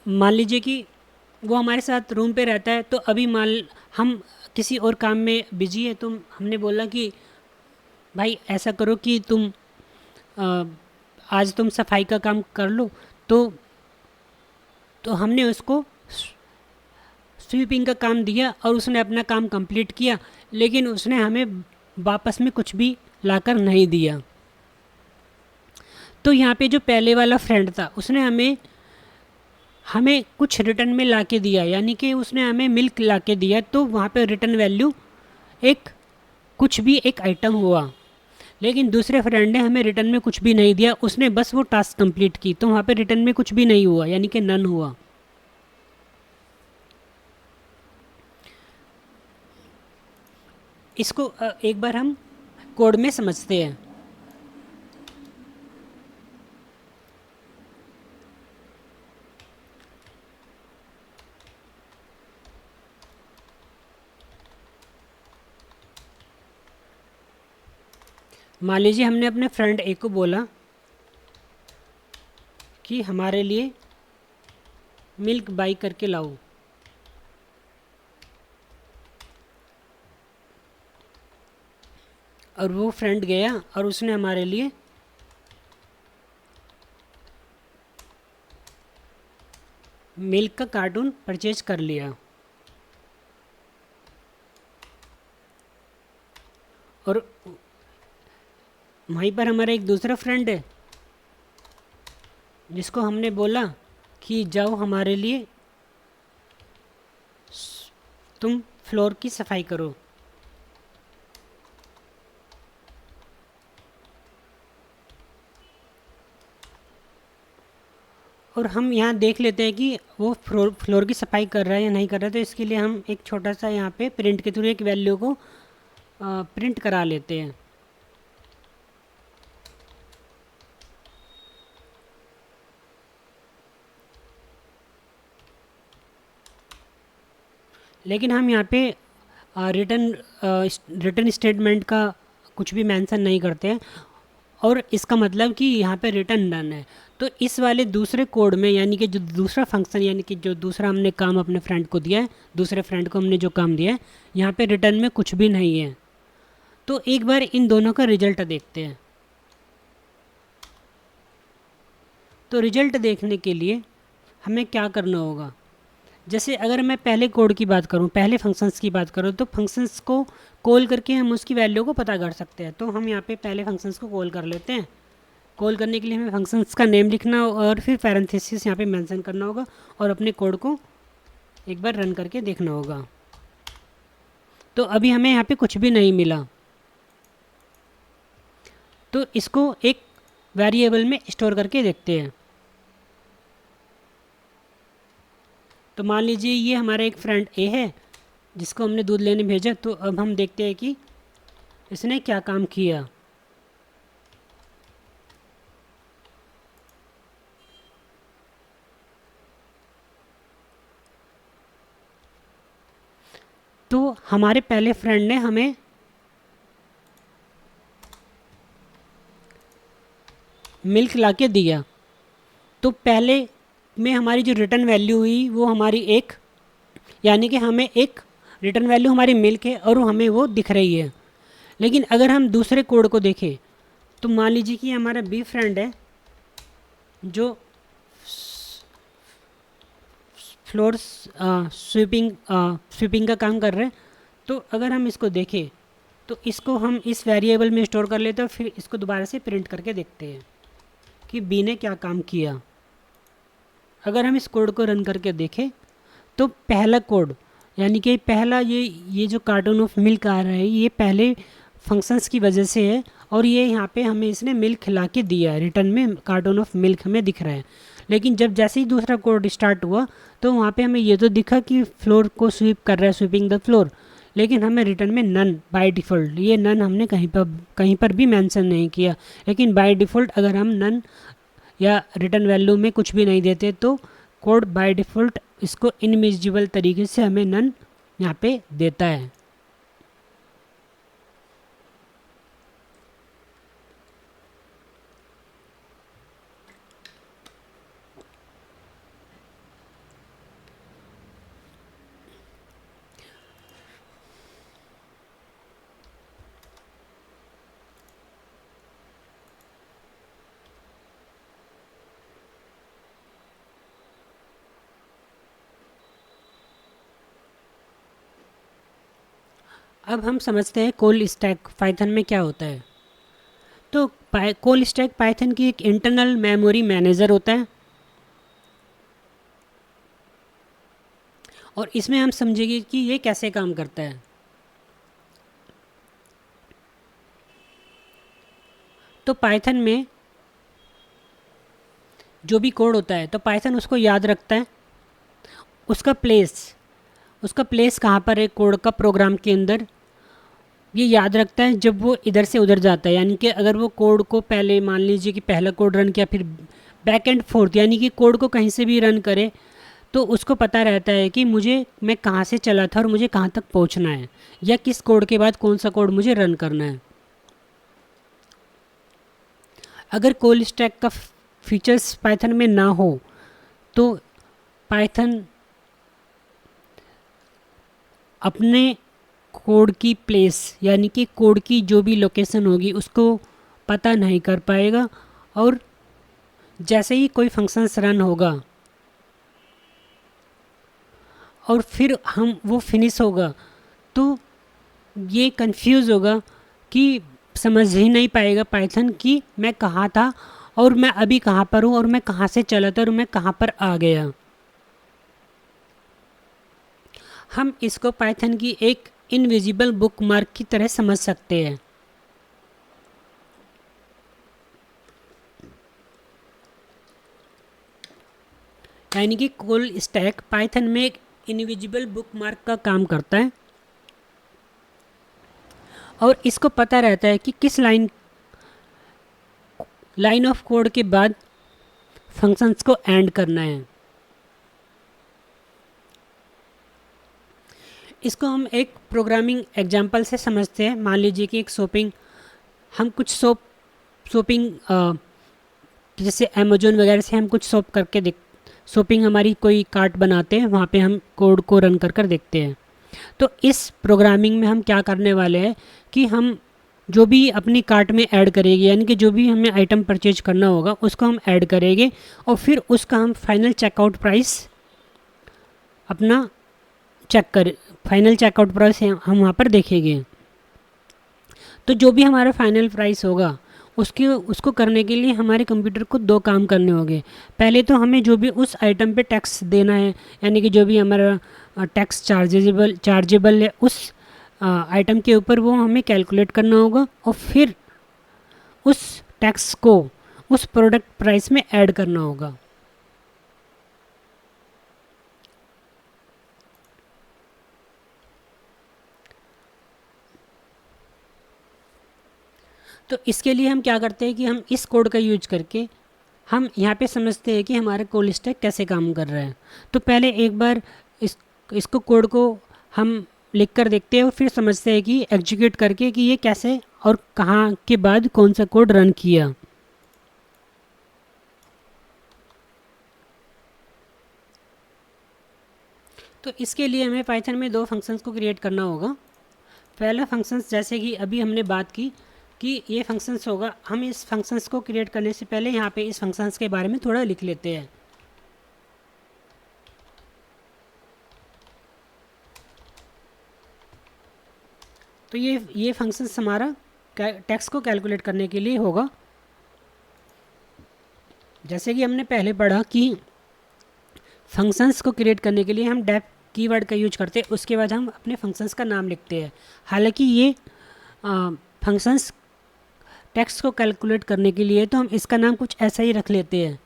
मान लीजिए कि वो हमारे साथ रूम पे रहता है। तो अभी मान हम किसी और काम में बिजी है तो हमने बोला कि भाई ऐसा करो कि तुम अ, आज तुम सफाई का काम कर लो। तो हमने उसको स्वीपिंग का काम दिया और उसने अपना काम कंप्लीट किया, लेकिन उसने हमें वापस में कुछ भी लाकर नहीं दिया। तो यहाँ पे जो पहले वाला फ्रेंड था उसने हमें हमें कुछ रिटर्न में ला के दिया, यानी कि उसने हमें मिल्क ला के दिया। तो वहाँ पे रिटर्न वैल्यू एक कुछ भी एक आइटम हुआ। लेकिन दूसरे फ्रेंड ने हमें रिटर्न में कुछ भी नहीं दिया, उसने बस वो टास्क कंप्लीट की, तो वहाँ पे रिटर्न में कुछ भी नहीं हुआ, यानी कि नन हुआ। इसको एक बार हम कोड में समझते हैं। मान लीजिए हमने अपने फ्रेंड ए को बोला कि हमारे लिए मिल्क बाई करके लाओ। और वो फ्रेंड गया और उसने हमारे लिए मिल्क का कार्टून परचेज कर लिया। और वहीं पर हमारा एक दूसरा फ्रेंड है जिसको हमने बोला कि जाओ हमारे लिए तुम फ्लोर की सफाई करो। और हम यहाँ देख लेते हैं कि वो फ्लोर की सफाई कर रहा है या नहीं कर रहा है। तो इसके लिए हम एक छोटा सा यहाँ पे प्रिंट के थ्रू एक वैल्यू को प्रिंट करा लेते हैं। लेकिन हम यहाँ पे रिटर्न स्टेटमेंट का कुछ भी मेंशन नहीं करते हैं, और इसका मतलब कि यहाँ पे रिटर्न डन है। तो इस वाले दूसरे कोड में, यानी कि जो दूसरा फंक्शन, यानी कि जो दूसरा हमने काम अपने फ्रेंड को दिया है, दूसरे फ्रेंड को हमने जो काम दिया है, यहाँ पे रिटर्न में कुछ भी नहीं है। तो एक बार इन दोनों का रिजल्ट देखते हैं। तो रिजल्ट देखने के लिए हमें क्या करना होगा, जैसे अगर मैं पहले कोड की बात करूं, पहले फंक्शंस की बात करूं, तो फंक्शंस को कॉल करके हम उसकी वैल्यू को पता कर सकते हैं। तो हम यहाँ पे पहले फंक्शंस को कॉल कर लेते हैं। कॉल करने के लिए हमें फंक्शंस का नेम लिखना और फिर पैरेंथेसिस यहाँ पे मेंशन करना होगा, और अपने कोड को एक बार रन करके देखना होगा। तो अभी हमें यहाँ पे कुछ भी नहीं मिला, तो इसको एक वेरिएबल में स्टोर करके देखते हैं। तो मान लीजिए ये हमारा एक फ्रेंड ए है जिसको हमने दूध लेने भेजा। तो अब हम देखते हैं कि इसने क्या काम किया। तो हमारे पहले फ्रेंड ने हमें मिल्क ला के दिया। तो पहले में हमारी जो रिटर्न वैल्यू हुई वो हमारी एक, यानी कि हमें एक रिटर्न वैल्यू हमारी मिल्क है और वो हमें वो दिख रही है। लेकिन अगर हम दूसरे कोड को देखें, तो मान लीजिए कि हमारा बी फ्रेंड है जो फ्लोर स्वीपिंग का काम कर रहे हैं। तो अगर हम इसको देखें, तो इसको हम इस वेरिएबल में स्टोर कर लेते हैं, और फिर इसको दोबारा से प्रिंट करके देखते हैं कि बी ने क्या काम किया। अगर हम इस कोड को रन करके देखें, तो पहला कोड, यानी कि पहला ये जो कार्टून ऑफ मिल्क आ रहा है, ये पहले फंक्शंस की वजह से है, और ये यहाँ पे हमें इसने मिल्क खिला के दिया है। रिटर्न में कार्टून ऑफ मिल्क हमें दिख रहा है। लेकिन जब जैसे ही दूसरा कोड स्टार्ट हुआ, तो वहाँ पे हमें ये तो दिखा कि फ्लोर को स्वीप कर रहा है, स्वीपिंग द फ्लोर, लेकिन हमें रिटर्न में नन बाय डिफ़ॉल्ट, ये नन हमने कहीं पर भी मेंशन नहीं किया। लेकिन बाय डिफ़ॉल्ट अगर हम नन या रिटर्न वैल्यू में कुछ भी नहीं देते, तो कोड बाय डिफ़ॉल्ट इसको इनविजिबल तरीके से हमें नन यहाँ पे देता है। अब हम समझते हैं कोल स्टैक पाइथन में क्या होता है। तो कोल स्टैक पाइथन की एक इंटरनल मेमोरी मैनेजर होता है, और इसमें हम समझेंगे कि ये कैसे काम करता है। तो पाइथन में जो भी कोड होता है, तो पाइथन उसको याद रखता है, उसका प्लेस उसका प्लेस कहाँ पर है कोड का, प्रोग्राम के अंदर ये याद रखता है जब वो इधर से उधर जाता है। यानी कि अगर वो कोड को पहले मान लीजिए कि पहला कोड रन किया, फिर बैक एंड फोर्थ, यानी कि कोड को कहीं से भी रन करे, तो उसको पता रहता है कि मैं कहाँ से चला था और मुझे कहाँ तक पहुँचना है, या किस कोड के बाद कौन सा कोड मुझे रन करना है। अगर कोल स्टैक का फीचर्स पाइथन में ना हो, तो पाइथन अपने कोड की प्लेस, यानी कि कोड की जो भी लोकेशन होगी उसको पता नहीं कर पाएगा, और जैसे ही कोई फंक्शंस रन होगा और फिर हम वो फिनिश होगा, तो ये कंफ्यूज होगा कि समझ ही नहीं पाएगा पाइथन कि मैं कहाँ था और मैं अभी कहाँ पर हूँ, और मैं कहाँ से चला था और मैं कहाँ पर आ गया। हम इसको पाइथन की एक इनविजिबल बुकमार्क की तरह समझ सकते हैं। यानी कि कोल स्टैक पाइथन में एक इनविजिबल बुकमार्क का काम करता है, और इसको पता रहता है कि किस लाइन ऑफ कोड के बाद फंक्शंस को एंड करना है। इसको हम एक प्रोग्रामिंग एग्जांपल से समझते हैं। मान लीजिए कि एक शॉपिंग, हम कुछ शॉपिंग जैसे अमेजोन वगैरह से हम कुछ शॉप करके देख शॉपिंग हमारी कोई कार्ट बनाते हैं, वहाँ पे हम कोड को रन कर कर देखते हैं। तो इस प्रोग्रामिंग में हम क्या करने वाले हैं कि हम जो भी अपनी कार्ट में ऐड करेंगे, यानी कि जो भी हमें आइटम परचेज करना होगा उसको हम ऐड करेंगे और फिर उसका हम फाइनल चेकआउट प्राइस अपना फाइनल चेकआउट प्राइस हम वहाँ पर देखेंगे। तो जो भी हमारा फाइनल प्राइस होगा उसको करने के लिए हमारे कंप्यूटर को दो काम करने होंगे। पहले तो हमें जो भी उस आइटम पे टैक्स देना है, यानी कि जो भी हमारा टैक्स चार्जेबल है उस आइटम के ऊपर, वो हमें कैलकुलेट करना होगा और फिर उस टैक्स को उस प्रोडक्ट प्राइस में ऐड करना होगा। तो इसके लिए हम क्या करते हैं कि हम इस कोड का यूज करके हम यहाँ पे समझते हैं कि हमारा कॉल स्टैक कैसे काम कर रहा है। तो पहले एक बार इसको कोड को हम लिख कर देखते हैं और फिर समझते हैं कि एग्जीक्यूट करके कि ये कैसे और कहाँ के बाद कौन सा कोड रन किया। तो इसके लिए हमें पाइथन में दो फंक्शंस को क्रिएट करना होगा। पहला फंक्शंस, जैसे कि अभी हमने बात की कि ये फंक्शंस होगा, हम इस फंक्शंस को क्रिएट करने से पहले यहाँ पे इस फंक्शंस के बारे में थोड़ा लिख लेते हैं। तो ये फंक्शंस हमारा टैक्स को कैलकुलेट करने के लिए होगा। जैसे कि हमने पहले पढ़ा कि फंक्शंस को क्रिएट करने के लिए हम डेफ कीवर्ड का यूज करते हैं, उसके बाद हम अपने फंक्शंस का नाम लिखते हैं। हालांकि ये फंक्शंस टेक्स्ट को कैलकुलेट करने के लिए तो हम इसका नाम कुछ ऐसा ही रख लेते हैं।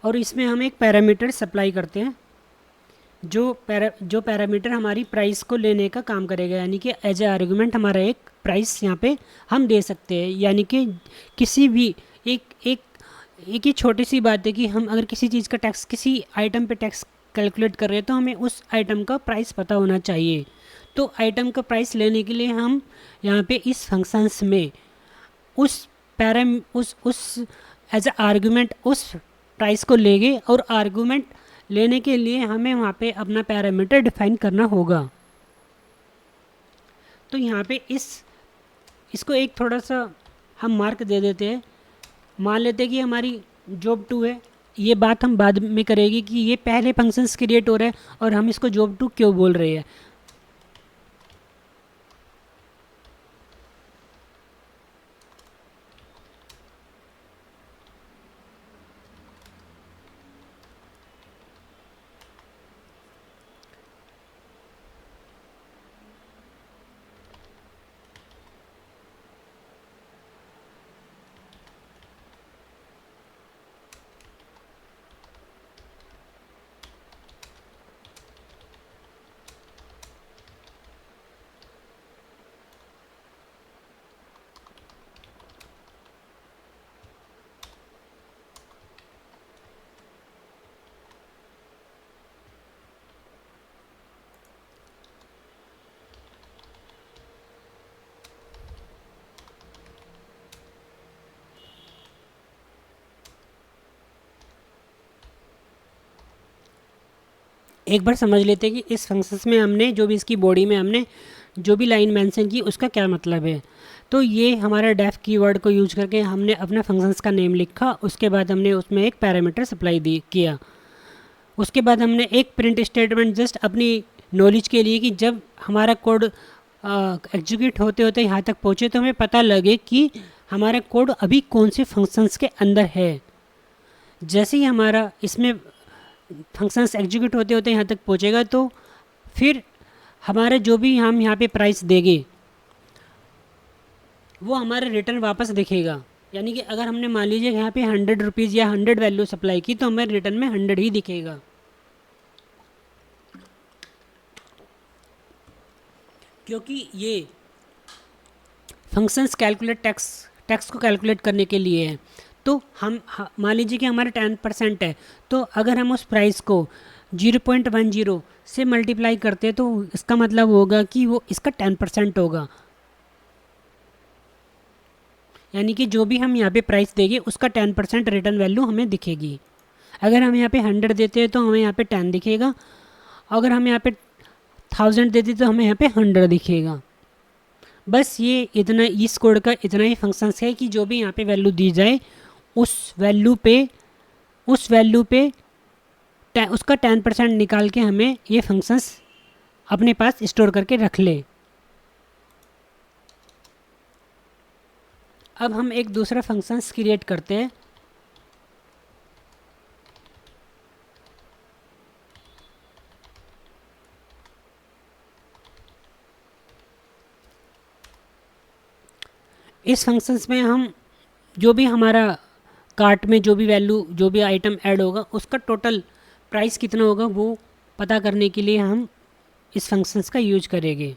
और इसमें हम एक पैरामीटर सप्लाई करते हैं जो पैरामीटर हमारी प्राइस को लेने का काम करेगा, यानी कि एज ए आर्गुमेंट हमारा एक प्राइस यहाँ पे हम दे सकते हैं। यानी कि किसी भी एक ही छोटी सी बात है कि हम अगर किसी चीज़ का टैक्स, किसी आइटम पे टैक्स कैलकुलेट कर रहे हैं तो हमें उस आइटम का प्राइस पता होना चाहिए। तो आइटम का प्राइस लेने के लिए हम यहाँ पे इस फंक्शंस में उस पैराम उस एज ए आर्गुमेंट उस प्राइस को लेंगे और आर्गुमेंट लेने के लिए हमें वहाँ पे अपना पैरामीटर डिफाइन करना होगा। तो यहाँ पे इसको एक थोड़ा सा हम मार्क दे देते हैं। मान लेते हैं कि हमारी जॉब 2 है। ये बात हम बाद में करेंगे कि ये पहले फंक्शंस क्रिएट हो रहा है और हम इसको जॉब 2 क्यों बोल रहे हैं। एक बार समझ लेते हैं कि इस फंक्शंस में हमने जो भी इसकी बॉडी में हमने जो भी लाइन मेंशन की उसका क्या मतलब है। तो ये हमारा डेफ कीवर्ड को यूज करके हमने अपने फंक्शंस का नेम लिखा, उसके बाद हमने उसमें एक पैरामीटर सप्लाई किया। उसके बाद हमने एक प्रिंट स्टेटमेंट जस्ट अपनी नॉलेज के लिए कि जब हमारा कोड एग्जीक्यूट होते होते यहाँ तक पहुँचे तो हमें पता लगे कि हमारा कोड अभी कौन से फंक्शंस के अंदर है। जैसे ही हमारा इसमें फंक्शंस एग्जीक्यूट होते होते यहाँ तक पहुँचेगा तो फिर हमारा जो भी हम यहाँ पे प्राइस देंगे वो हमारा रिटर्न वापस दिखेगा। यानी कि अगर हमने मान लीजिए यहाँ पे 100 रुपीज़ या 100 वैल्यू सप्लाई की तो हमें रिटर्न में 100 ही दिखेगा। क्योंकि ये फंक्शंस कैलकुलेट टैक्स को कैलकुलेट करने के लिए है। तो हम मान लीजिए कि हमारा 10% है, तो अगर हम उस प्राइस को 0.10 से मल्टीप्लाई करते हैं तो इसका मतलब होगा कि वो इसका 10% होगा। यानी कि जो भी हम यहाँ पे प्राइस देंगे उसका 10% रिटर्न वैल्यू हमें दिखेगी। अगर हम यहाँ पे 100 देते हैं तो हमें यहाँ पे 10 दिखेगा, अगर हम यहाँ पे 1000 देते तो हमें यहाँ पे 100 दिखेगा। बस ये इतना, इस कोड का इतना ही फंक्शंस है कि जो भी यहाँ पे वैल्यू दी जाए उस वैल्यू पे उसका 10% निकाल के हमें ये फंक्शंस अपने पास स्टोर करके रख ले। अब हम एक दूसरा फंक्शंस क्रिएट करते हैं। इस फंक्शंस में हम जो भी हमारा कार्ट में जो भी वैल्यू, जो भी आइटम ऐड होगा उसका टोटल प्राइस कितना होगा वो पता करने के लिए हम इस फंक्शंस का यूज करेंगे।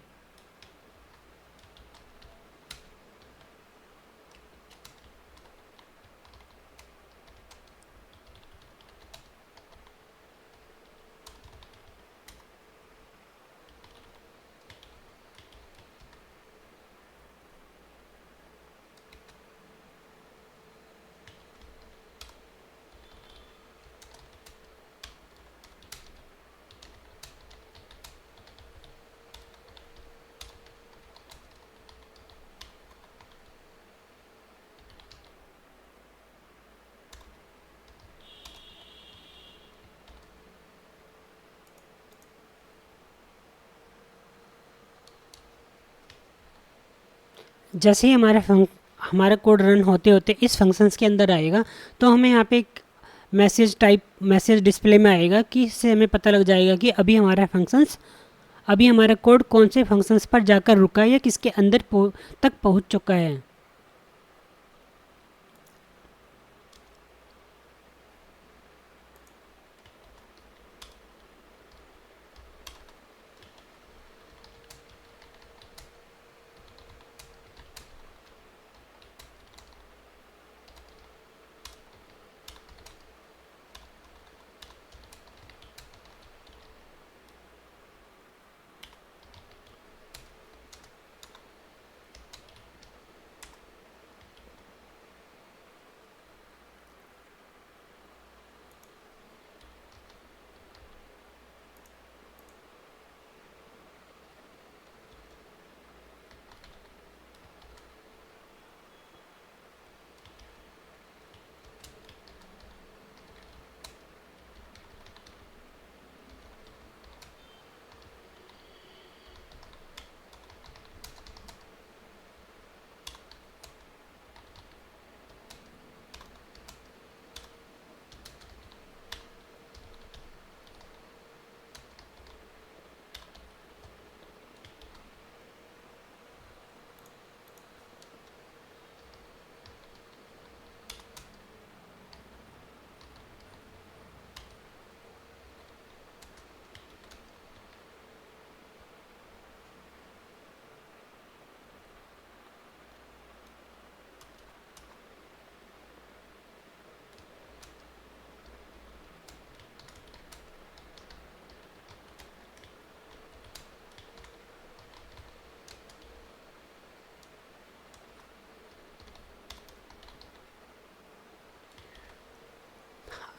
जैसे ही हमारा कोड रन होते होते इस फंक्शंस के अंदर आएगा तो हमें यहाँ पे एक मैसेज डिस्प्ले में आएगा कि इससे हमें पता लग जाएगा कि अभी हमारा कोड कौन से फंक्शंस पर जाकर रुका है या किसके अंदर तक पहुँच चुका है।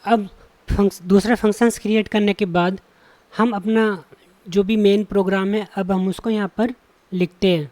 अब दूसरा फंक्शंस क्रिएट करने के बाद हम अपना जो भी मेन प्रोग्राम है अब हम उसको यहाँ पर लिखते हैं।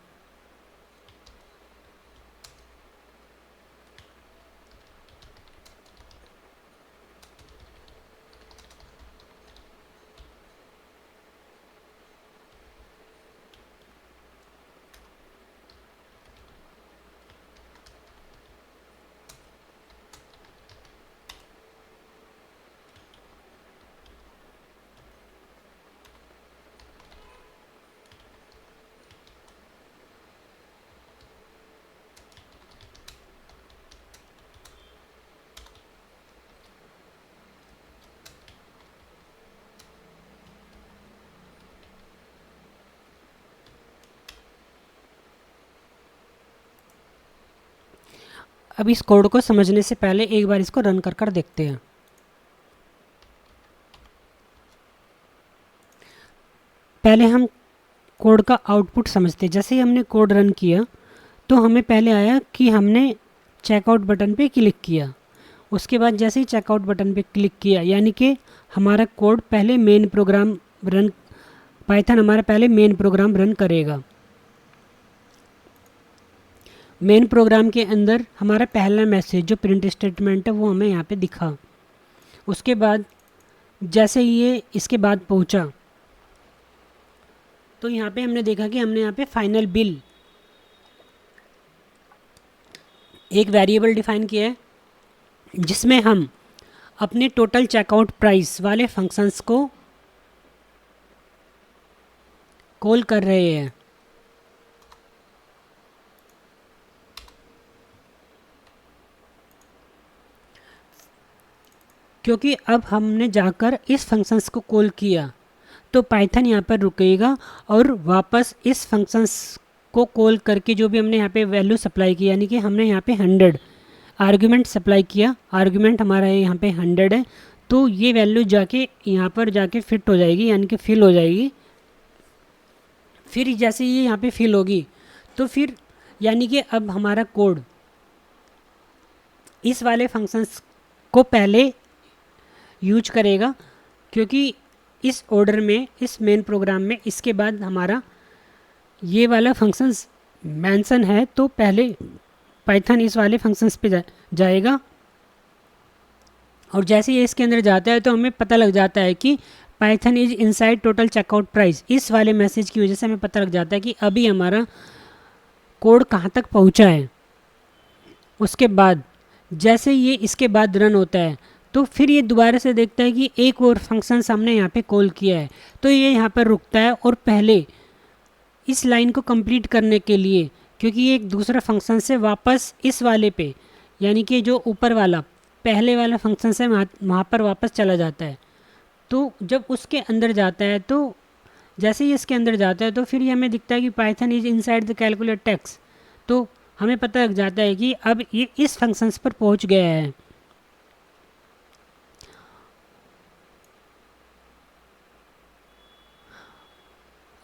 अब इस कोड को समझने से पहले एक बार इसको रन कर देखते हैं। पहले हम कोड का आउटपुट समझते हैं। जैसे ही हमने कोड रन किया तो हमें पहले आया कि हमने चेकआउट बटन पे क्लिक किया। उसके बाद जैसे ही चेकआउट बटन पे क्लिक किया यानी कि हमारा कोड पहले मेन प्रोग्राम रन, पाइथन हमारा पहले मेन प्रोग्राम रन करेगा। मेन प्रोग्राम के अंदर हमारा पहला मैसेज जो प्रिंट स्टेटमेंट है वो हमें यहाँ पे दिखा। उसके बाद जैसे ये इसके बाद पहुँचा तो यहाँ पे हमने देखा कि हमने यहाँ पे फाइनल बिल एक वेरिएबल डिफाइन किया है जिसमें हम अपने टोटल चेकआउट प्राइस वाले फंक्शंस को कॉल कर रहे हैं। क्योंकि अब हमने जाकर इस फंक्शंस को कॉल किया तो पाइथन यहाँ पर रुकेगा और वापस इस फंक्शंस को कॉल करके जो भी हमने यहाँ पे वैल्यू सप्लाई की, यानी कि हमने यहाँ पे 100 आर्गुमेंट सप्लाई किया, आर्गुमेंट हमारा यहाँ पे 100 है, तो ये वैल्यू जाके यहाँ पर जाके फिट हो जाएगी यानी कि फिल हो जाएगी। फिर जैसे ये यहाँ पे फिल होगी तो फिर यानी कि अब हमारा कोड इस वाले फंक्शंस को पहले यूज करेगा, क्योंकि इस ऑर्डर में इस मेन प्रोग्राम में इसके बाद हमारा ये वाला फंक्शंस मेंशन है, तो पहले पाइथन इस वाले फंक्शंस पे जाएगा। और जैसे ये इसके अंदर जाता है तो हमें पता लग जाता है कि Python is inside total checkout price. इस वाले मैसेज की वजह से हमें पता लग जाता है कि अभी हमारा कोड कहाँ तक पहुँचा है। उसके बाद जैसे ये इसके बाद रन होता है तो फिर ये दोबारा से देखता है कि एक और फंक्शन हमने यहाँ पे कॉल किया है, तो ये यहाँ पर रुकता है और पहले इस लाइन को कंप्लीट करने के लिए, क्योंकि ये एक दूसरा फंक्शन से वापस इस वाले पे यानी कि जो ऊपर वाला पहले वाला फंक्शन से वहाँ पर वापस चला जाता है। तो जब उसके अंदर जाता है तो जैसे ही इसके अंदर जाता है तो फिर ये हमें दिखता है कि Python is inside the calculate text, तो हमें पता लग जाता है कि अब ये इस फंक्शंस पर पहुँच गया है।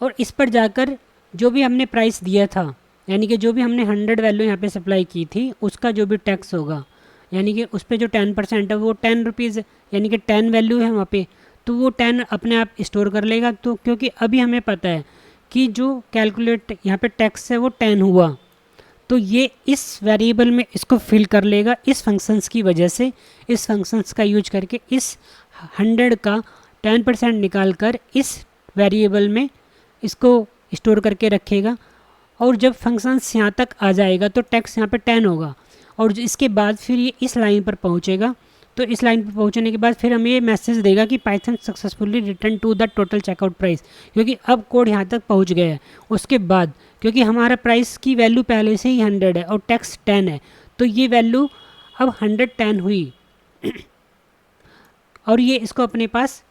और इस पर जाकर जो भी हमने प्राइस दिया था यानी कि जो भी हमने 100 वैल्यू यहाँ पे सप्लाई की थी उसका जो भी टैक्स होगा, यानी कि उस पर जो 10% है वो 10 रुपीज़ यानी कि 10 वैल्यू है वहाँ पे, तो वो 10 अपने आप स्टोर कर लेगा। तो क्योंकि अभी हमें पता है कि जो कैलकुलेट यहाँ पे टैक्स है वो 10 हुआ, तो ये इस वेरिएबल में इसको फिल कर लेगा इस फंक्शंस की वजह से। इस फंक्शंस का यूज करके इस 100 का 10% निकाल कर इस वेरिएबल में इसको स्टोर करके रखेगा। और जब फंक्शंस यहाँ तक आ जाएगा तो टैक्स यहाँ पे 10 होगा और इसके बाद फिर ये इस लाइन पर पहुँचेगा। तो इस लाइन पर पहुँचने के बाद फिर हमें ये मैसेज देगा कि Python successfully return to the total checkout price, क्योंकि अब कोड यहाँ तक पहुँच गया है। उसके बाद क्योंकि हमारा प्राइस की वैल्यू पहले से ही 100 है और टैक्स 10 है, तो ये वैल्यू अब 110 हुई और ये इसको अपने पास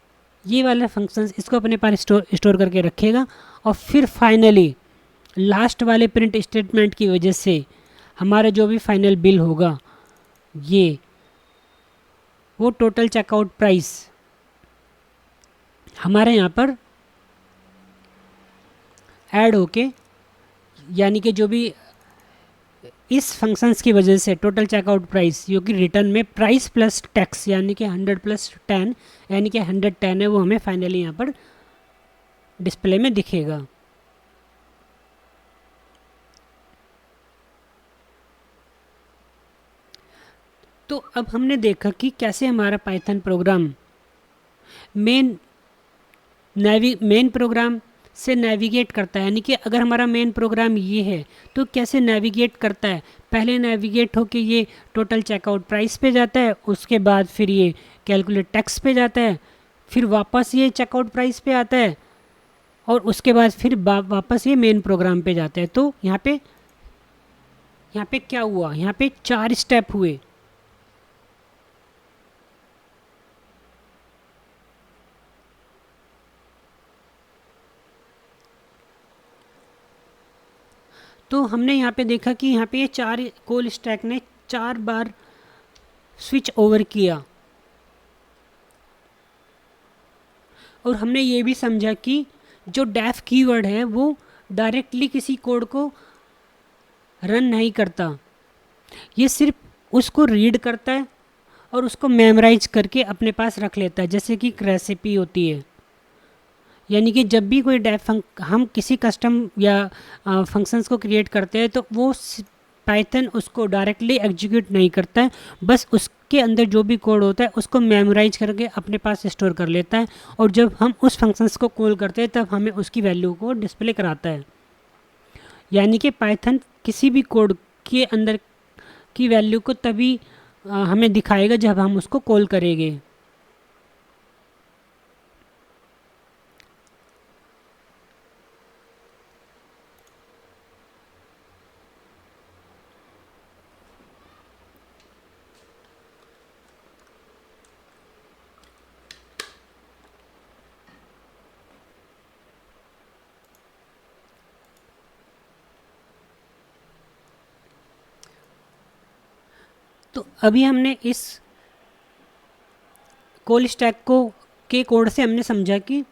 ये वाला फंक्शन इसको अपने पास स्टोर करके रखेगा। और फिर फाइनली लास्ट वाले प्रिंट स्टेटमेंट की वजह से हमारा जो भी फाइनल बिल होगा ये वो टोटल चेकआउट प्राइस हमारे यहाँ पर ऐड होके, यानी कि जो भी इस फंक्शंस की वजह से टोटल चेकआउट प्राइस जो कि रिटर्न में प्राइस प्लस टैक्स यानी कि 100 प्लस 10 यानी कि 110 है, वो हमें फाइनली यहाँ पर डिस्प्ले में दिखेगा। तो अब हमने देखा कि कैसे हमारा पाइथन प्रोग्राम मेन प्रोग्राम से नेविगेट करता है, यानी कि अगर हमारा मेन प्रोग्राम ये है तो कैसे नेविगेट करता है। पहले नेविगेट होके ये टोटल चेकआउट प्राइस पे जाता है, उसके बाद फिर ये कैलकुलेट टैक्स पे जाता है, फिर वापस ये चेकआउट प्राइस पे आता है और उसके बाद फिर वापस ये मेन प्रोग्राम पे जाता है। तो यहाँ पे क्या हुआ, यहाँ पे 4 स्टेप हुए। तो हमने यहाँ पे देखा कि यहाँ पे ये 4 कॉल स्टैक ने 4 बार स्विच ओवर किया। और हमने ये भी समझा कि जो डेफ कीवर्ड है वो डायरेक्टली किसी कोड को रन नहीं करता, ये सिर्फ उसको रीड करता है और उसको मेमोराइज करके अपने पास रख लेता है, जैसे कि एक रेसिपी होती है। यानी कि जब भी कोई हम किसी कस्टम या फंक्शंस को क्रिएट करते हैं तो वो पाइथन उसको डायरेक्टली एग्जीक्यूट नहीं करता है, बस उसके अंदर जो भी कोड होता है उसको मेमोराइज करके अपने पास स्टोर कर लेता है, और जब हम उस फंक्शंस को कॉल करते हैं तब हमें उसकी वैल्यू को डिस्प्ले कराता है। यानी कि पाइथन किसी भी कोड के अंदर की वैल्यू को तभी हमें दिखाएगा जब हम उसको कॉल करेंगे। तो अभी हमने इस कॉल स्टैक को के कोड से हमने समझा कि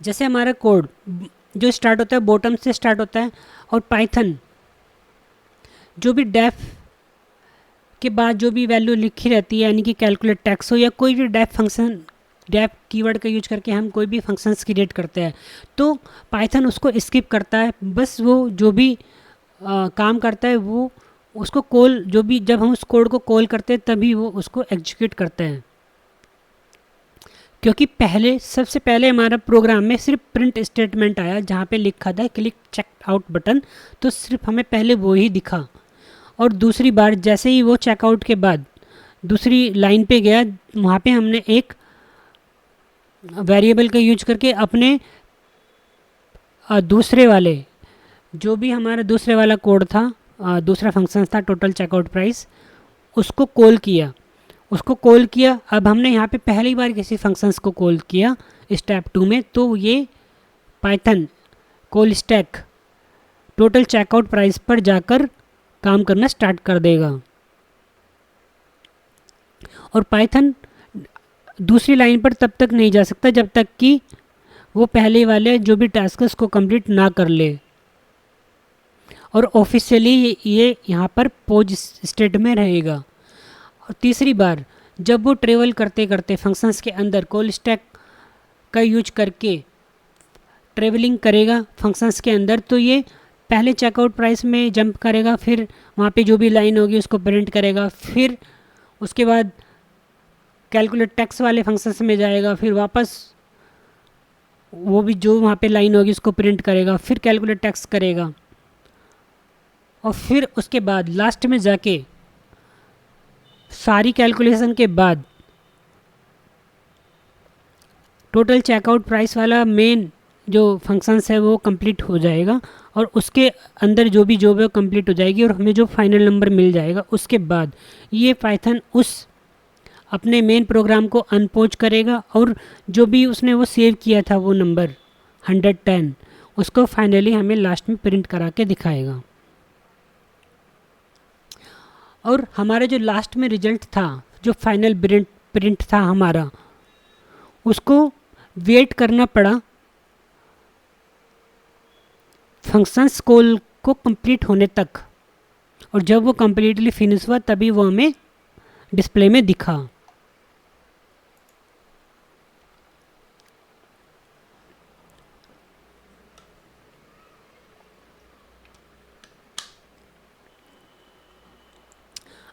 जैसे हमारा कोड जो स्टार्ट होता है बॉटम से स्टार्ट होता है, और पाइथन जो भी डेफ के बाद जो भी वैल्यू लिखी रहती है, यानी कि कैलकुलेट टेक्स्ट हो या कोई भी डेफ फंक्शन, डेफ कीवर्ड का यूज करके हम कोई भी फंक्शंस क्रिएट करते हैं, तो पाइथन उसको स्किप करता है। बस वो जो भी काम करता है वो उसको कॉल, जो भी जब हम उस कोड को कॉल करते हैं तभी वो उसको एग्जीक्यूट करते हैं। क्योंकि सबसे पहले हमारा प्रोग्राम में सिर्फ प्रिंट स्टेटमेंट आया जहाँ पे लिखा था क्लिक चेक आउट बटन, तो सिर्फ हमें पहले वो ही दिखा। और दूसरी बार जैसे ही वो चेकआउट के बाद दूसरी लाइन पे गया, वहाँ पे हमने एक वेरिएबल का यूज करके अपने दूसरे वाले जो भी हमारा दूसरे वाला कोड था, दूसरा फंक्शन था टोटल चेकआउट प्राइस, उसको कॉल किया। अब हमने यहाँ पे पहली बार किसी फंक्शंस को कॉल किया स्टेप 2 में, तो ये Python call stack total checkout price पर जाकर काम करना स्टार्ट कर देगा। और पाइथन दूसरी लाइन पर तब तक नहीं जा सकता जब तक कि वो पहले वाले जो भी टास्क को कंप्लीट ना कर ले। और ऑफिशियली ये यहाँ पर पोज स्टेट में रहेगा। और तीसरी बार जब वो ट्रेवल करते करते फंक्शंस के अंदर कॉल स्टैक का यूज करके ट्रेवलिंग करेगा फंक्शंस के अंदर, तो ये पहले चेकआउट प्राइस में जंप करेगा, फिर वहाँ पे जो भी लाइन होगी उसको प्रिंट करेगा, फिर उसके बाद कैलकुलेट टेक्स्ट वाले फंक्शंस में जाएगा, फिर वापस वो भी जो वहाँ पे लाइन होगी उसको प्रिंट करेगा, फिर कैलकुलेट टेक्स्ट करेगा, और फिर उसके बाद लास्ट में जाके सारी कैलकुलेशन के बाद टोटल चेकआउट प्राइस वाला मेन जो फंक्शंस है वो कंप्लीट हो जाएगा, और उसके अंदर जो भी जॉब है वो कंप्लीट हो जाएगी और हमें जो फाइनल नंबर मिल जाएगा। उसके बाद ये पाइथन उस अपने मेन प्रोग्राम को अनपोज करेगा और जो भी उसने वो सेव किया था वो नंबर 110 उसको फाइनली हमें लास्ट में प्रिंट करा के दिखाएगा। और हमारा जो लास्ट में रिजल्ट था, जो फाइनल प्रिंट था हमारा, उसको वेट करना पड़ा फंक्शंस कॉल को कंप्लीट होने तक, और जब वो कंप्लीटली फिनिश हुआ तभी वो हमें डिस्प्ले में दिखा।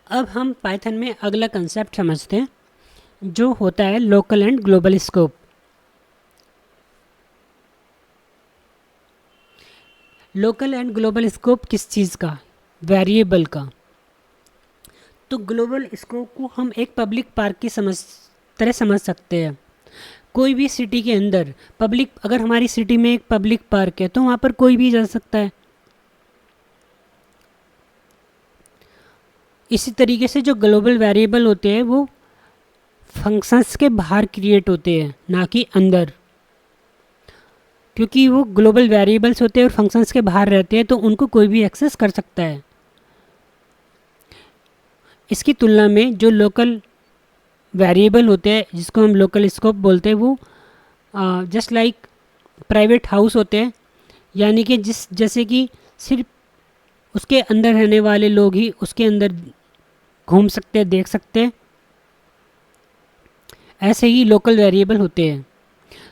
अब हम पाइथन में अगला कंसेप्ट समझते हैं जो होता है local and global scope. Local and global scope किस चीज़ का? वेरिएबल का। तो ग्लोबल स्कोप को हम एक पब्लिक पार्क की तरह समझ सकते हैं। कोई भी सिटी के अंदर अगर हमारी सिटी में एक पब्लिक पार्क है तो वहाँ पर कोई भी जा सकता है। इसी तरीके से जो ग्लोबल वेरिएबल होते हैं वो फंक्शंस के बाहर क्रिएट होते हैं, ना कि अंदर, क्योंकि वो ग्लोबल वेरिएबल्स होते हैं और फंक्शंस के बाहर रहते हैं तो उनको कोई भी एक्सेस कर सकता है। इसकी तुलना में जो लोकल वेरिएबल होते हैं जिसको हम लोकल स्कोप बोलते हैं वो जस्ट लाइक प्राइवेट हाउस होते हैं, यानी कि जैसे कि सिर्फ उसके अंदर रहने वाले लोग ही उसके अंदर घूम सकते हैं, देख सकते हैं। ऐसे ही लोकल वेरिएबल होते हैं।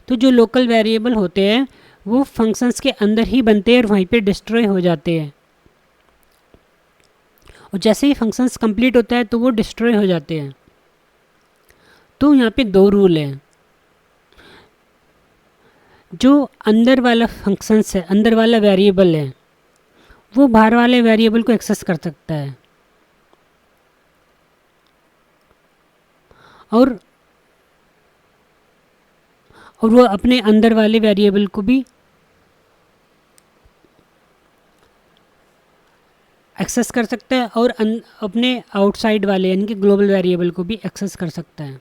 तो जो लोकल वेरिएबल होते हैं वो फंक्शंस के अंदर ही बनते हैं और वहीं पे डिस्ट्रॉय हो जाते हैं, और जैसे ही फंक्शंस कंप्लीट होता है तो वो डिस्ट्रॉय हो जाते हैं। तो यहाँ पे दो रूल हैं। जो अंदर वाला फंक्शंस है, अंदर वाला वेरिएबल है, वो बाहर वाले वेरिएबल को एक्सेस कर सकता है, और वो अपने अंदर वाले वेरिएबल को भी एक्सेस कर सकता है और अपने आउटसाइड वाले यानी कि ग्लोबल वेरिएबल को भी एक्सेस कर सकता है।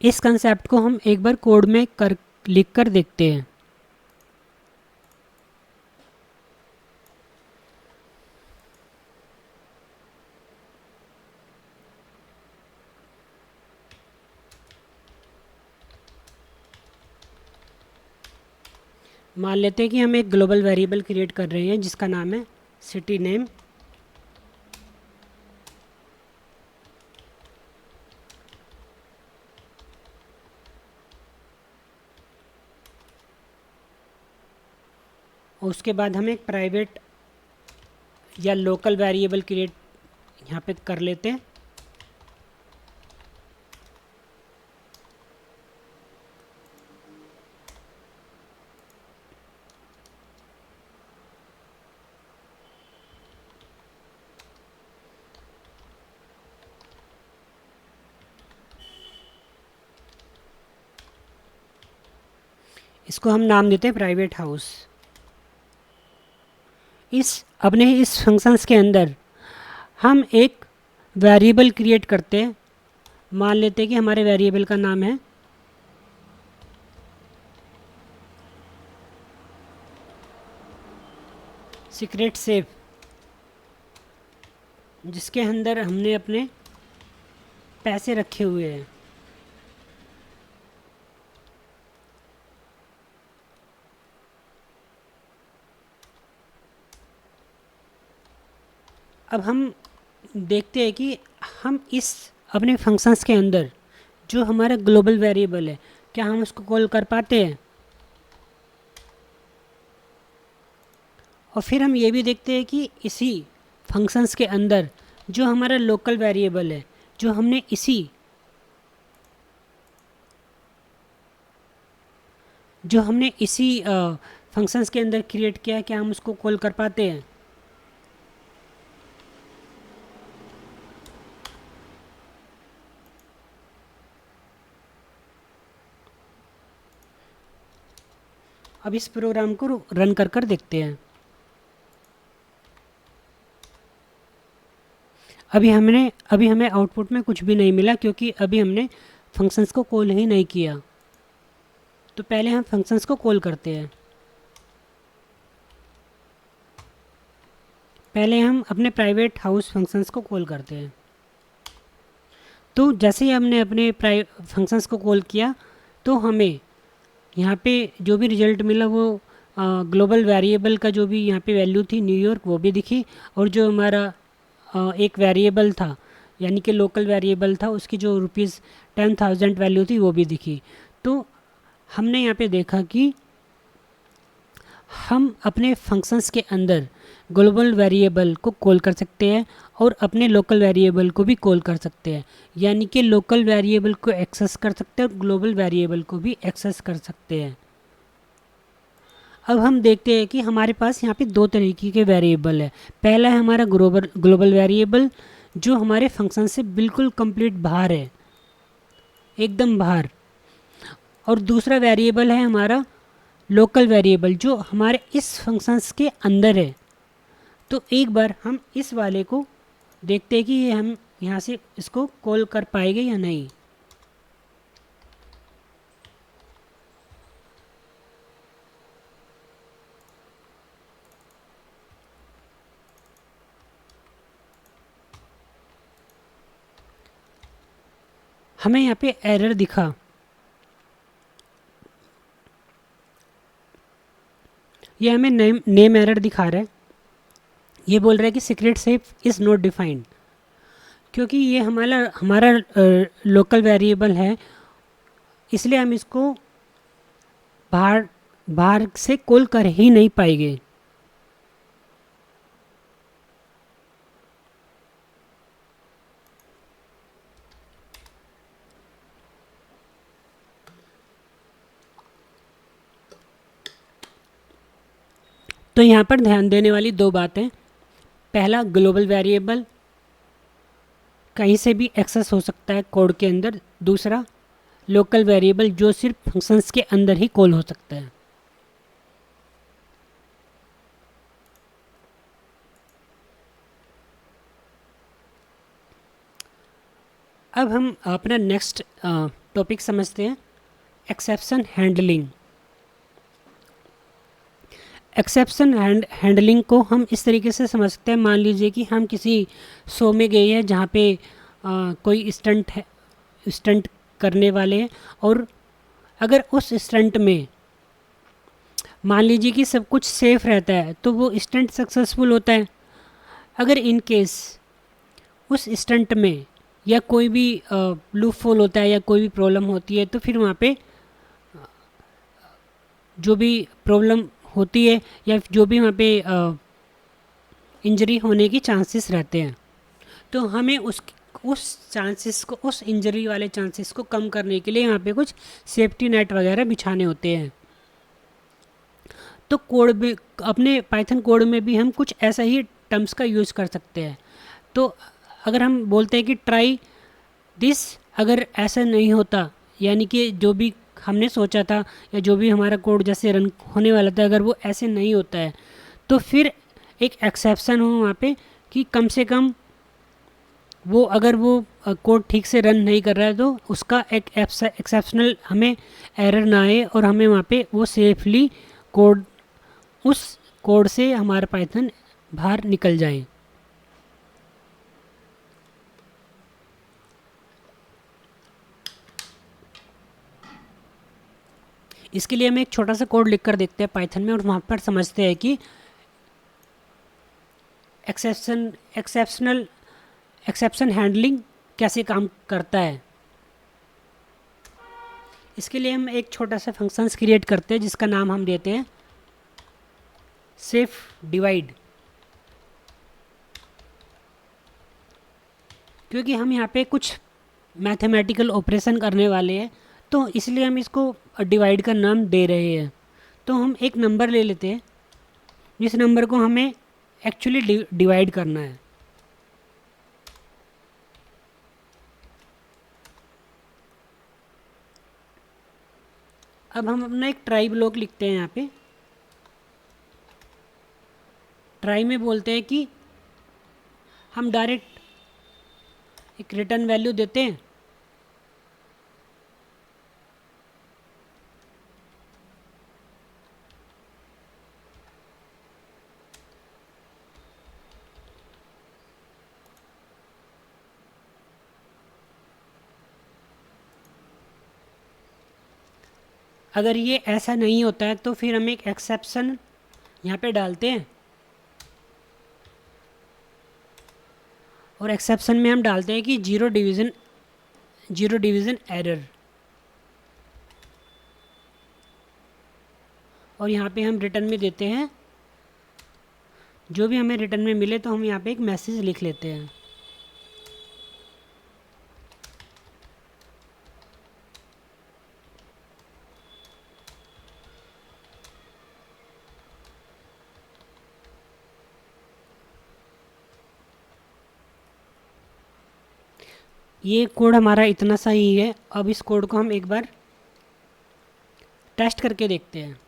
इस कंसेप्ट को हम एक बार कोड में लिख कर देखते हैं। मान लेते हैं कि हम एक ग्लोबल वेरिएबल क्रिएट कर रहे हैं जिसका नाम है सिटी नेम। और उसके बाद हम एक प्राइवेट या लोकल वेरिएबल क्रिएट यहाँ पे कर लेते हैं। इसको हम नाम देते हैं प्राइवेट हाउस। इस फंक्शंस के अंदर हम एक वेरिएबल क्रिएट करते हैं। मान लेते हैं कि हमारे वेरिएबल का नाम है सीक्रेट सेफ, जिसके अंदर हमने अपने पैसे रखे हुए हैं। अब हम देखते हैं कि हम इस अपने फंक्शंस के अंदर जो हमारा ग्लोबल वेरिएबल है क्या हम उसको कॉल कर पाते हैं। और फिर हम ये भी देखते हैं कि इसी फंक्शंस के अंदर जो हमारा लोकल वेरिएबल है जो हमने इसी फंक्शंस के अंदर क्रिएट किया है, क्या हम उसको कॉल कर पाते हैं। अब इस प्रोग्राम को रन कर देखते हैं। अभी हमें आउटपुट में कुछ भी नहीं मिला क्योंकि अभी हमने फंक्शंस को कॉल ही नहीं किया। तो पहले हम फंक्शंस को कॉल करते हैं। पहले हम अपने प्राइवेट हाउस फंक्शंस को कॉल करते हैं। तो जैसे ही हमने अपने फंक्शंस को कॉल किया तो हमें यहाँ पे जो भी रिजल्ट मिला वो ग्लोबल वेरिएबल का जो भी यहाँ पे वैल्यू थी न्यूयॉर्क वो भी दिखी, और जो हमारा एक वेरिएबल था यानी कि लोकल वेरिएबल था उसकी जो ₹10,000 वैल्यू थी वो भी दिखी। तो हमने यहाँ पे देखा कि हम अपने फंक्शंस के अंदर ग्लोबल वेरिएबल को कॉल कर सकते हैं और अपने लोकल वेरिएबल को भी कॉल कर सकते हैं, यानी कि लोकल वेरिएबल को एक्सेस कर सकते हैं और ग्लोबल वेरिएबल को भी एक्सेस कर सकते हैं। अब हम देखते हैं कि हमारे पास यहाँ पे दो तरीके के वेरिएबल है। पहला है हमारा ग्लोबल वेरिएबल जो हमारे फंक्शन से बिल्कुल कंप्लीट बाहर है, एकदम बाहर। और दूसरा वेरिएबल है हमारा लोकल वेरिएबल जो हमारे इस फंक्शंस के अंदर है। तो एक बार हम इस वाले को देखते हैं कि ये हम यहाँ से इसको कॉल कर पाएंगे या नहीं। हमें यहाँ पे एरर दिखा, ये हमें नेम एरर दिखा रहा है। ये बोल रहा है कि secret safe is not defined, क्योंकि ये हमारा लोकल वेरिएबल है, इसलिए हम इसको बाहर बाहर से कॉल कर ही नहीं पाएंगे। तो यहाँ पर ध्यान देने वाली दो बातें, पहला ग्लोबल वेरिएबल कहीं से भी एक्सेस हो सकता है कोड के अंदर, दूसरा लोकल वेरिएबल जो सिर्फ फंक्शंस के अंदर ही कॉल हो सकता है। अब हम अपना नेक्स्ट टॉपिक समझते हैं, एक्सेप्शन हैंडलिंग। एक्सेप्शन हैंडलिंग को हम इस तरीके से समझ सकते हैं, मान लीजिए कि हम किसी शो में गए हैं जहाँ पे कोई स्टंट करने वाले हैं, और अगर उस स्टंट में मान लीजिए कि सब कुछ सेफ रहता है तो वो स्टंट सक्सेसफुल होता है। अगर इन केस उस स्टंट में या कोई भी लूप होल होता है या कोई भी प्रॉब्लम होती है, तो फिर वहाँ पे जो भी प्रॉब्लम होती है या जो भी वहाँ पे इंजरी होने की चांसेस रहते हैं, तो हमें उस चांसेस को, उस इंजरी वाले चांसेस को कम करने के लिए यहाँ पे कुछ सेफ्टी नेट वगैरह बिछाने होते हैं। तो कोड भी, अपने पाइथन कोड में भी हम कुछ ऐसा ही टर्म्स का यूज़ कर सकते हैं। तो अगर हम बोलते हैं कि ट्राई दिस, अगर ऐसा नहीं होता, यानी कि जो भी हमने सोचा था या जो भी हमारा कोड जैसे रन होने वाला था, अगर वो ऐसे नहीं होता है, तो फिर एक एक्सेप्शन हो वहाँ पे कि कम से कम वो, अगर वो कोड ठीक से रन नहीं कर रहा है तो उसका एक एक्सेप्शनल हमें एरर ना आए और हमें वहाँ पे वो सेफली कोड, उस कोड से हमारा पाइथन बाहर निकल जाए। इसके लिए हम एक छोटा सा कोड लिख कर देखते हैं पाइथन में और वहाँ पर समझते हैं कि एक्सेप्शन हैंडलिंग कैसे काम करता है। इसके लिए हम एक छोटा सा फंक्शंस क्रिएट करते हैं जिसका नाम हम देते हैं सेफ डिवाइड, क्योंकि हम यहाँ पे कुछ मैथमेटिकल ऑपरेशन करने वाले हैं, तो इसलिए हम इसको डिवाइड का नाम दे रहे हैं। तो हम एक नंबर ले लेते हैं जिस नंबर को हमें एक्चुअली डिवाइड करना है। अब हम अपना एक ट्राई ब्लॉक लिखते हैं यहाँ पे। ट्राई में बोलते हैं कि हम डायरेक्ट एक रिटर्न वैल्यू देते हैं, अगर ये ऐसा नहीं होता है तो फिर हम एक एक्सेप्शन यहाँ पे डालते हैं, और एक्सेप्शन में हम डालते हैं कि जीरो डिवीज़न एरर, और यहाँ पे हम रिटर्न में देते हैं जो भी हमें रिटर्न में मिले, तो हम यहाँ पे एक मैसेज लिख लेते हैं। ये कोड हमारा इतना सा ही है। अब इस कोड को हम एक बार टेस्ट करके देखते हैं।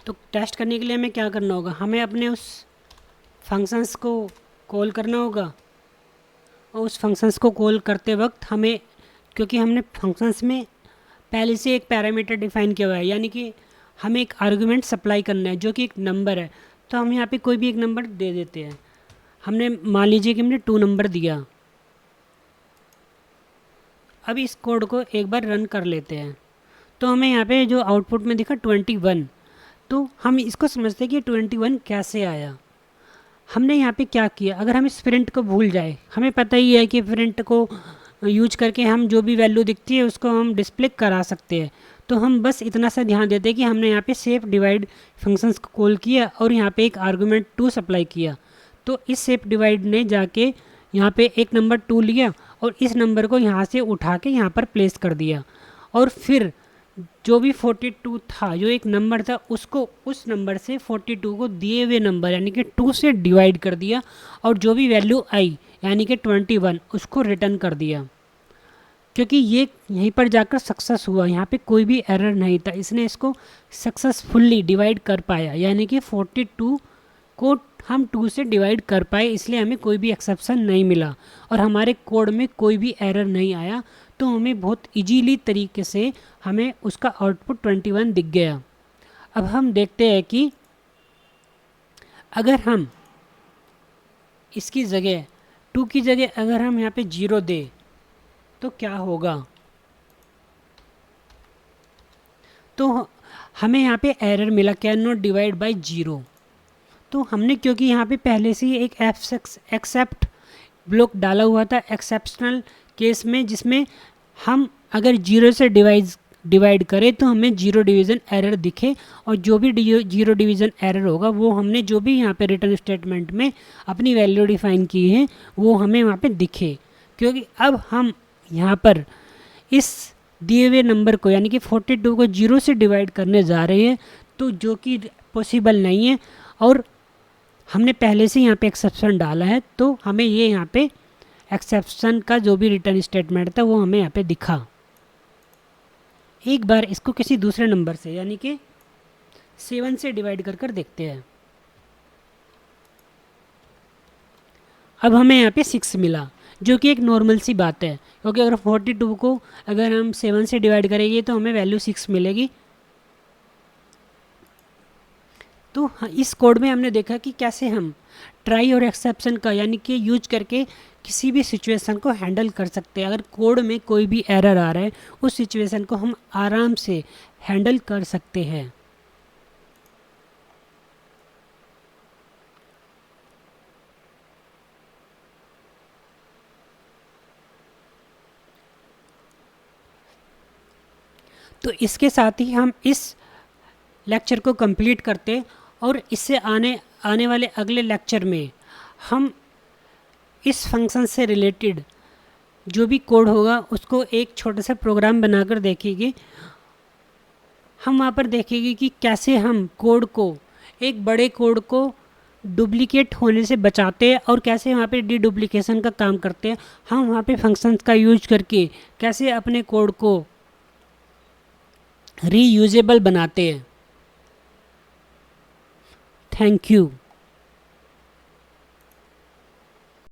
तो टेस्ट करने के लिए हमें क्या करना होगा, हमें अपने उस फंक्शंस को कॉल करना होगा, और उस फंक्शंस को कॉल करते वक्त हमें, क्योंकि हमने फंक्शंस में पहले से एक पैरामीटर डिफाइन किया हुआ है, यानी कि हमें एक आर्गुमेंट सप्लाई करना है जो कि एक नंबर है, तो हम यहाँ पे कोई भी एक नंबर दे देते हैं। हमने मान लीजिए कि हमने 2 नंबर दिया। अब इस कोड को एक बार रन कर लेते हैं, तो हमें यहाँ पे जो आउटपुट में दिखा 21, तो हम इसको समझते हैं कि 21 कैसे आया। हमने यहाँ पे क्या किया, अगर हम इस प्रिंट को भूल जाए, हमें पता ही है कि प्रिंट को यूज करके हम जो भी वैल्यू दिखती है उसको हम डिस्प्ले करा सकते हैं। तो हम बस इतना सा ध्यान देते हैं कि हमने यहाँ पे सेफ डिवाइड फंक्शंस को कॉल किया और यहाँ पे एक आर्गुमेंट 2 सप्लाई किया। तो इस सेफ डिवाइड ने जाके यहाँ पे एक नंबर 2 लिया और इस नंबर को यहाँ से उठा के यहाँ पर प्लेस कर दिया, और फिर जो भी 42 था, जो एक नंबर था, उसको उस नंबर से 42 को दिए हुए नंबर यानी कि 2 से डिवाइड कर दिया, और जो भी वैल्यू आई यानी कि 21 उसको रिटर्न कर दिया। क्योंकि ये यहीं पर जाकर सक्सेस हुआ, यहाँ पे कोई भी एरर नहीं था, इसने इसको सक्सेसफुली डिवाइड कर पाया, यानी कि 42 को हम 2 से डिवाइड कर पाए, इसलिए हमें कोई भी एक्सेप्शन नहीं मिला और हमारे कोड में कोई भी एरर नहीं आया। तो हमें बहुत इजीली तरीके से हमें उसका आउटपुट 21 दिख गया। अब हम देखते हैं कि अगर हम इसकी जगह 2 की जगह अगर हम यहाँ पे 0 दें तो क्या होगा। तो हमें यहाँ पे एरर मिला, कैन नॉट डिवाइड बाय 0। तो हमने क्योंकि यहाँ पे पहले से ही एक एक्सेप्ट ब्लॉक डाला हुआ था एक्सेप्शनल केस में, जिसमें हम अगर 0 से डिवाइड करें तो हमें 0 डिवीज़न एरर दिखे, और जो भी 0 डिवीज़न एरर होगा वो हमने जो भी यहाँ पे रिटर्न स्टेटमेंट में अपनी वैल्यू डिफाइन की है वो हमें वहाँ पे दिखे। क्योंकि अब हम यहाँ पर इस दिए हुए नंबर को यानी कि 42 को 0 से डिवाइड करने जा रहे हैं, तो जो कि पॉसिबल नहीं है, और हमने पहले से यहाँ पे एक्सेप्शन डाला है, तो हमें ये यहाँ पे एक्सेप्शन का जो भी रिटर्न स्टेटमेंट था वो हमें यहाँ पे दिखा। एक बार इसको किसी दूसरे नंबर से यानी कि 7 से डिवाइड कर देखते हैं। अब हमें यहाँ पे 6 मिला, जो कि एक नॉर्मल सी बात है, क्योंकि अगर 42 को अगर हम 7 से डिवाइड करेंगे तो हमें वैल्यू 6 मिलेगी। तो इस कोड में हमने देखा कि कैसे हम ट्राई और एक्सेप्शन का यानी कि यूज करके किसी भी सिचुएशन को हैंडल कर सकते हैं। अगर कोड में कोई भी एरर आ रहा है उस सिचुएशन को हम आराम से हैंडल कर सकते हैं। तो इसके साथ ही हम इस लेक्चर को कंप्लीट करते, और इससे आने वाले अगले लेक्चर में हम इस फंक्शन से रिलेटेड जो भी कोड होगा उसको एक छोटा सा प्रोग्राम बनाकर देखेंगे। हम वहाँ पर देखेंगे कि कैसे हम कोड को, एक बड़े कोड को डुप्लीकेट होने से बचाते हैं और कैसे वहाँ पे डुप्लीकेशन का काम करते हैं। हम वहाँ पे फंक्शंस का यूज करके कैसे अपने कोड को रीयूजेबल बनाते हैं। Thank you.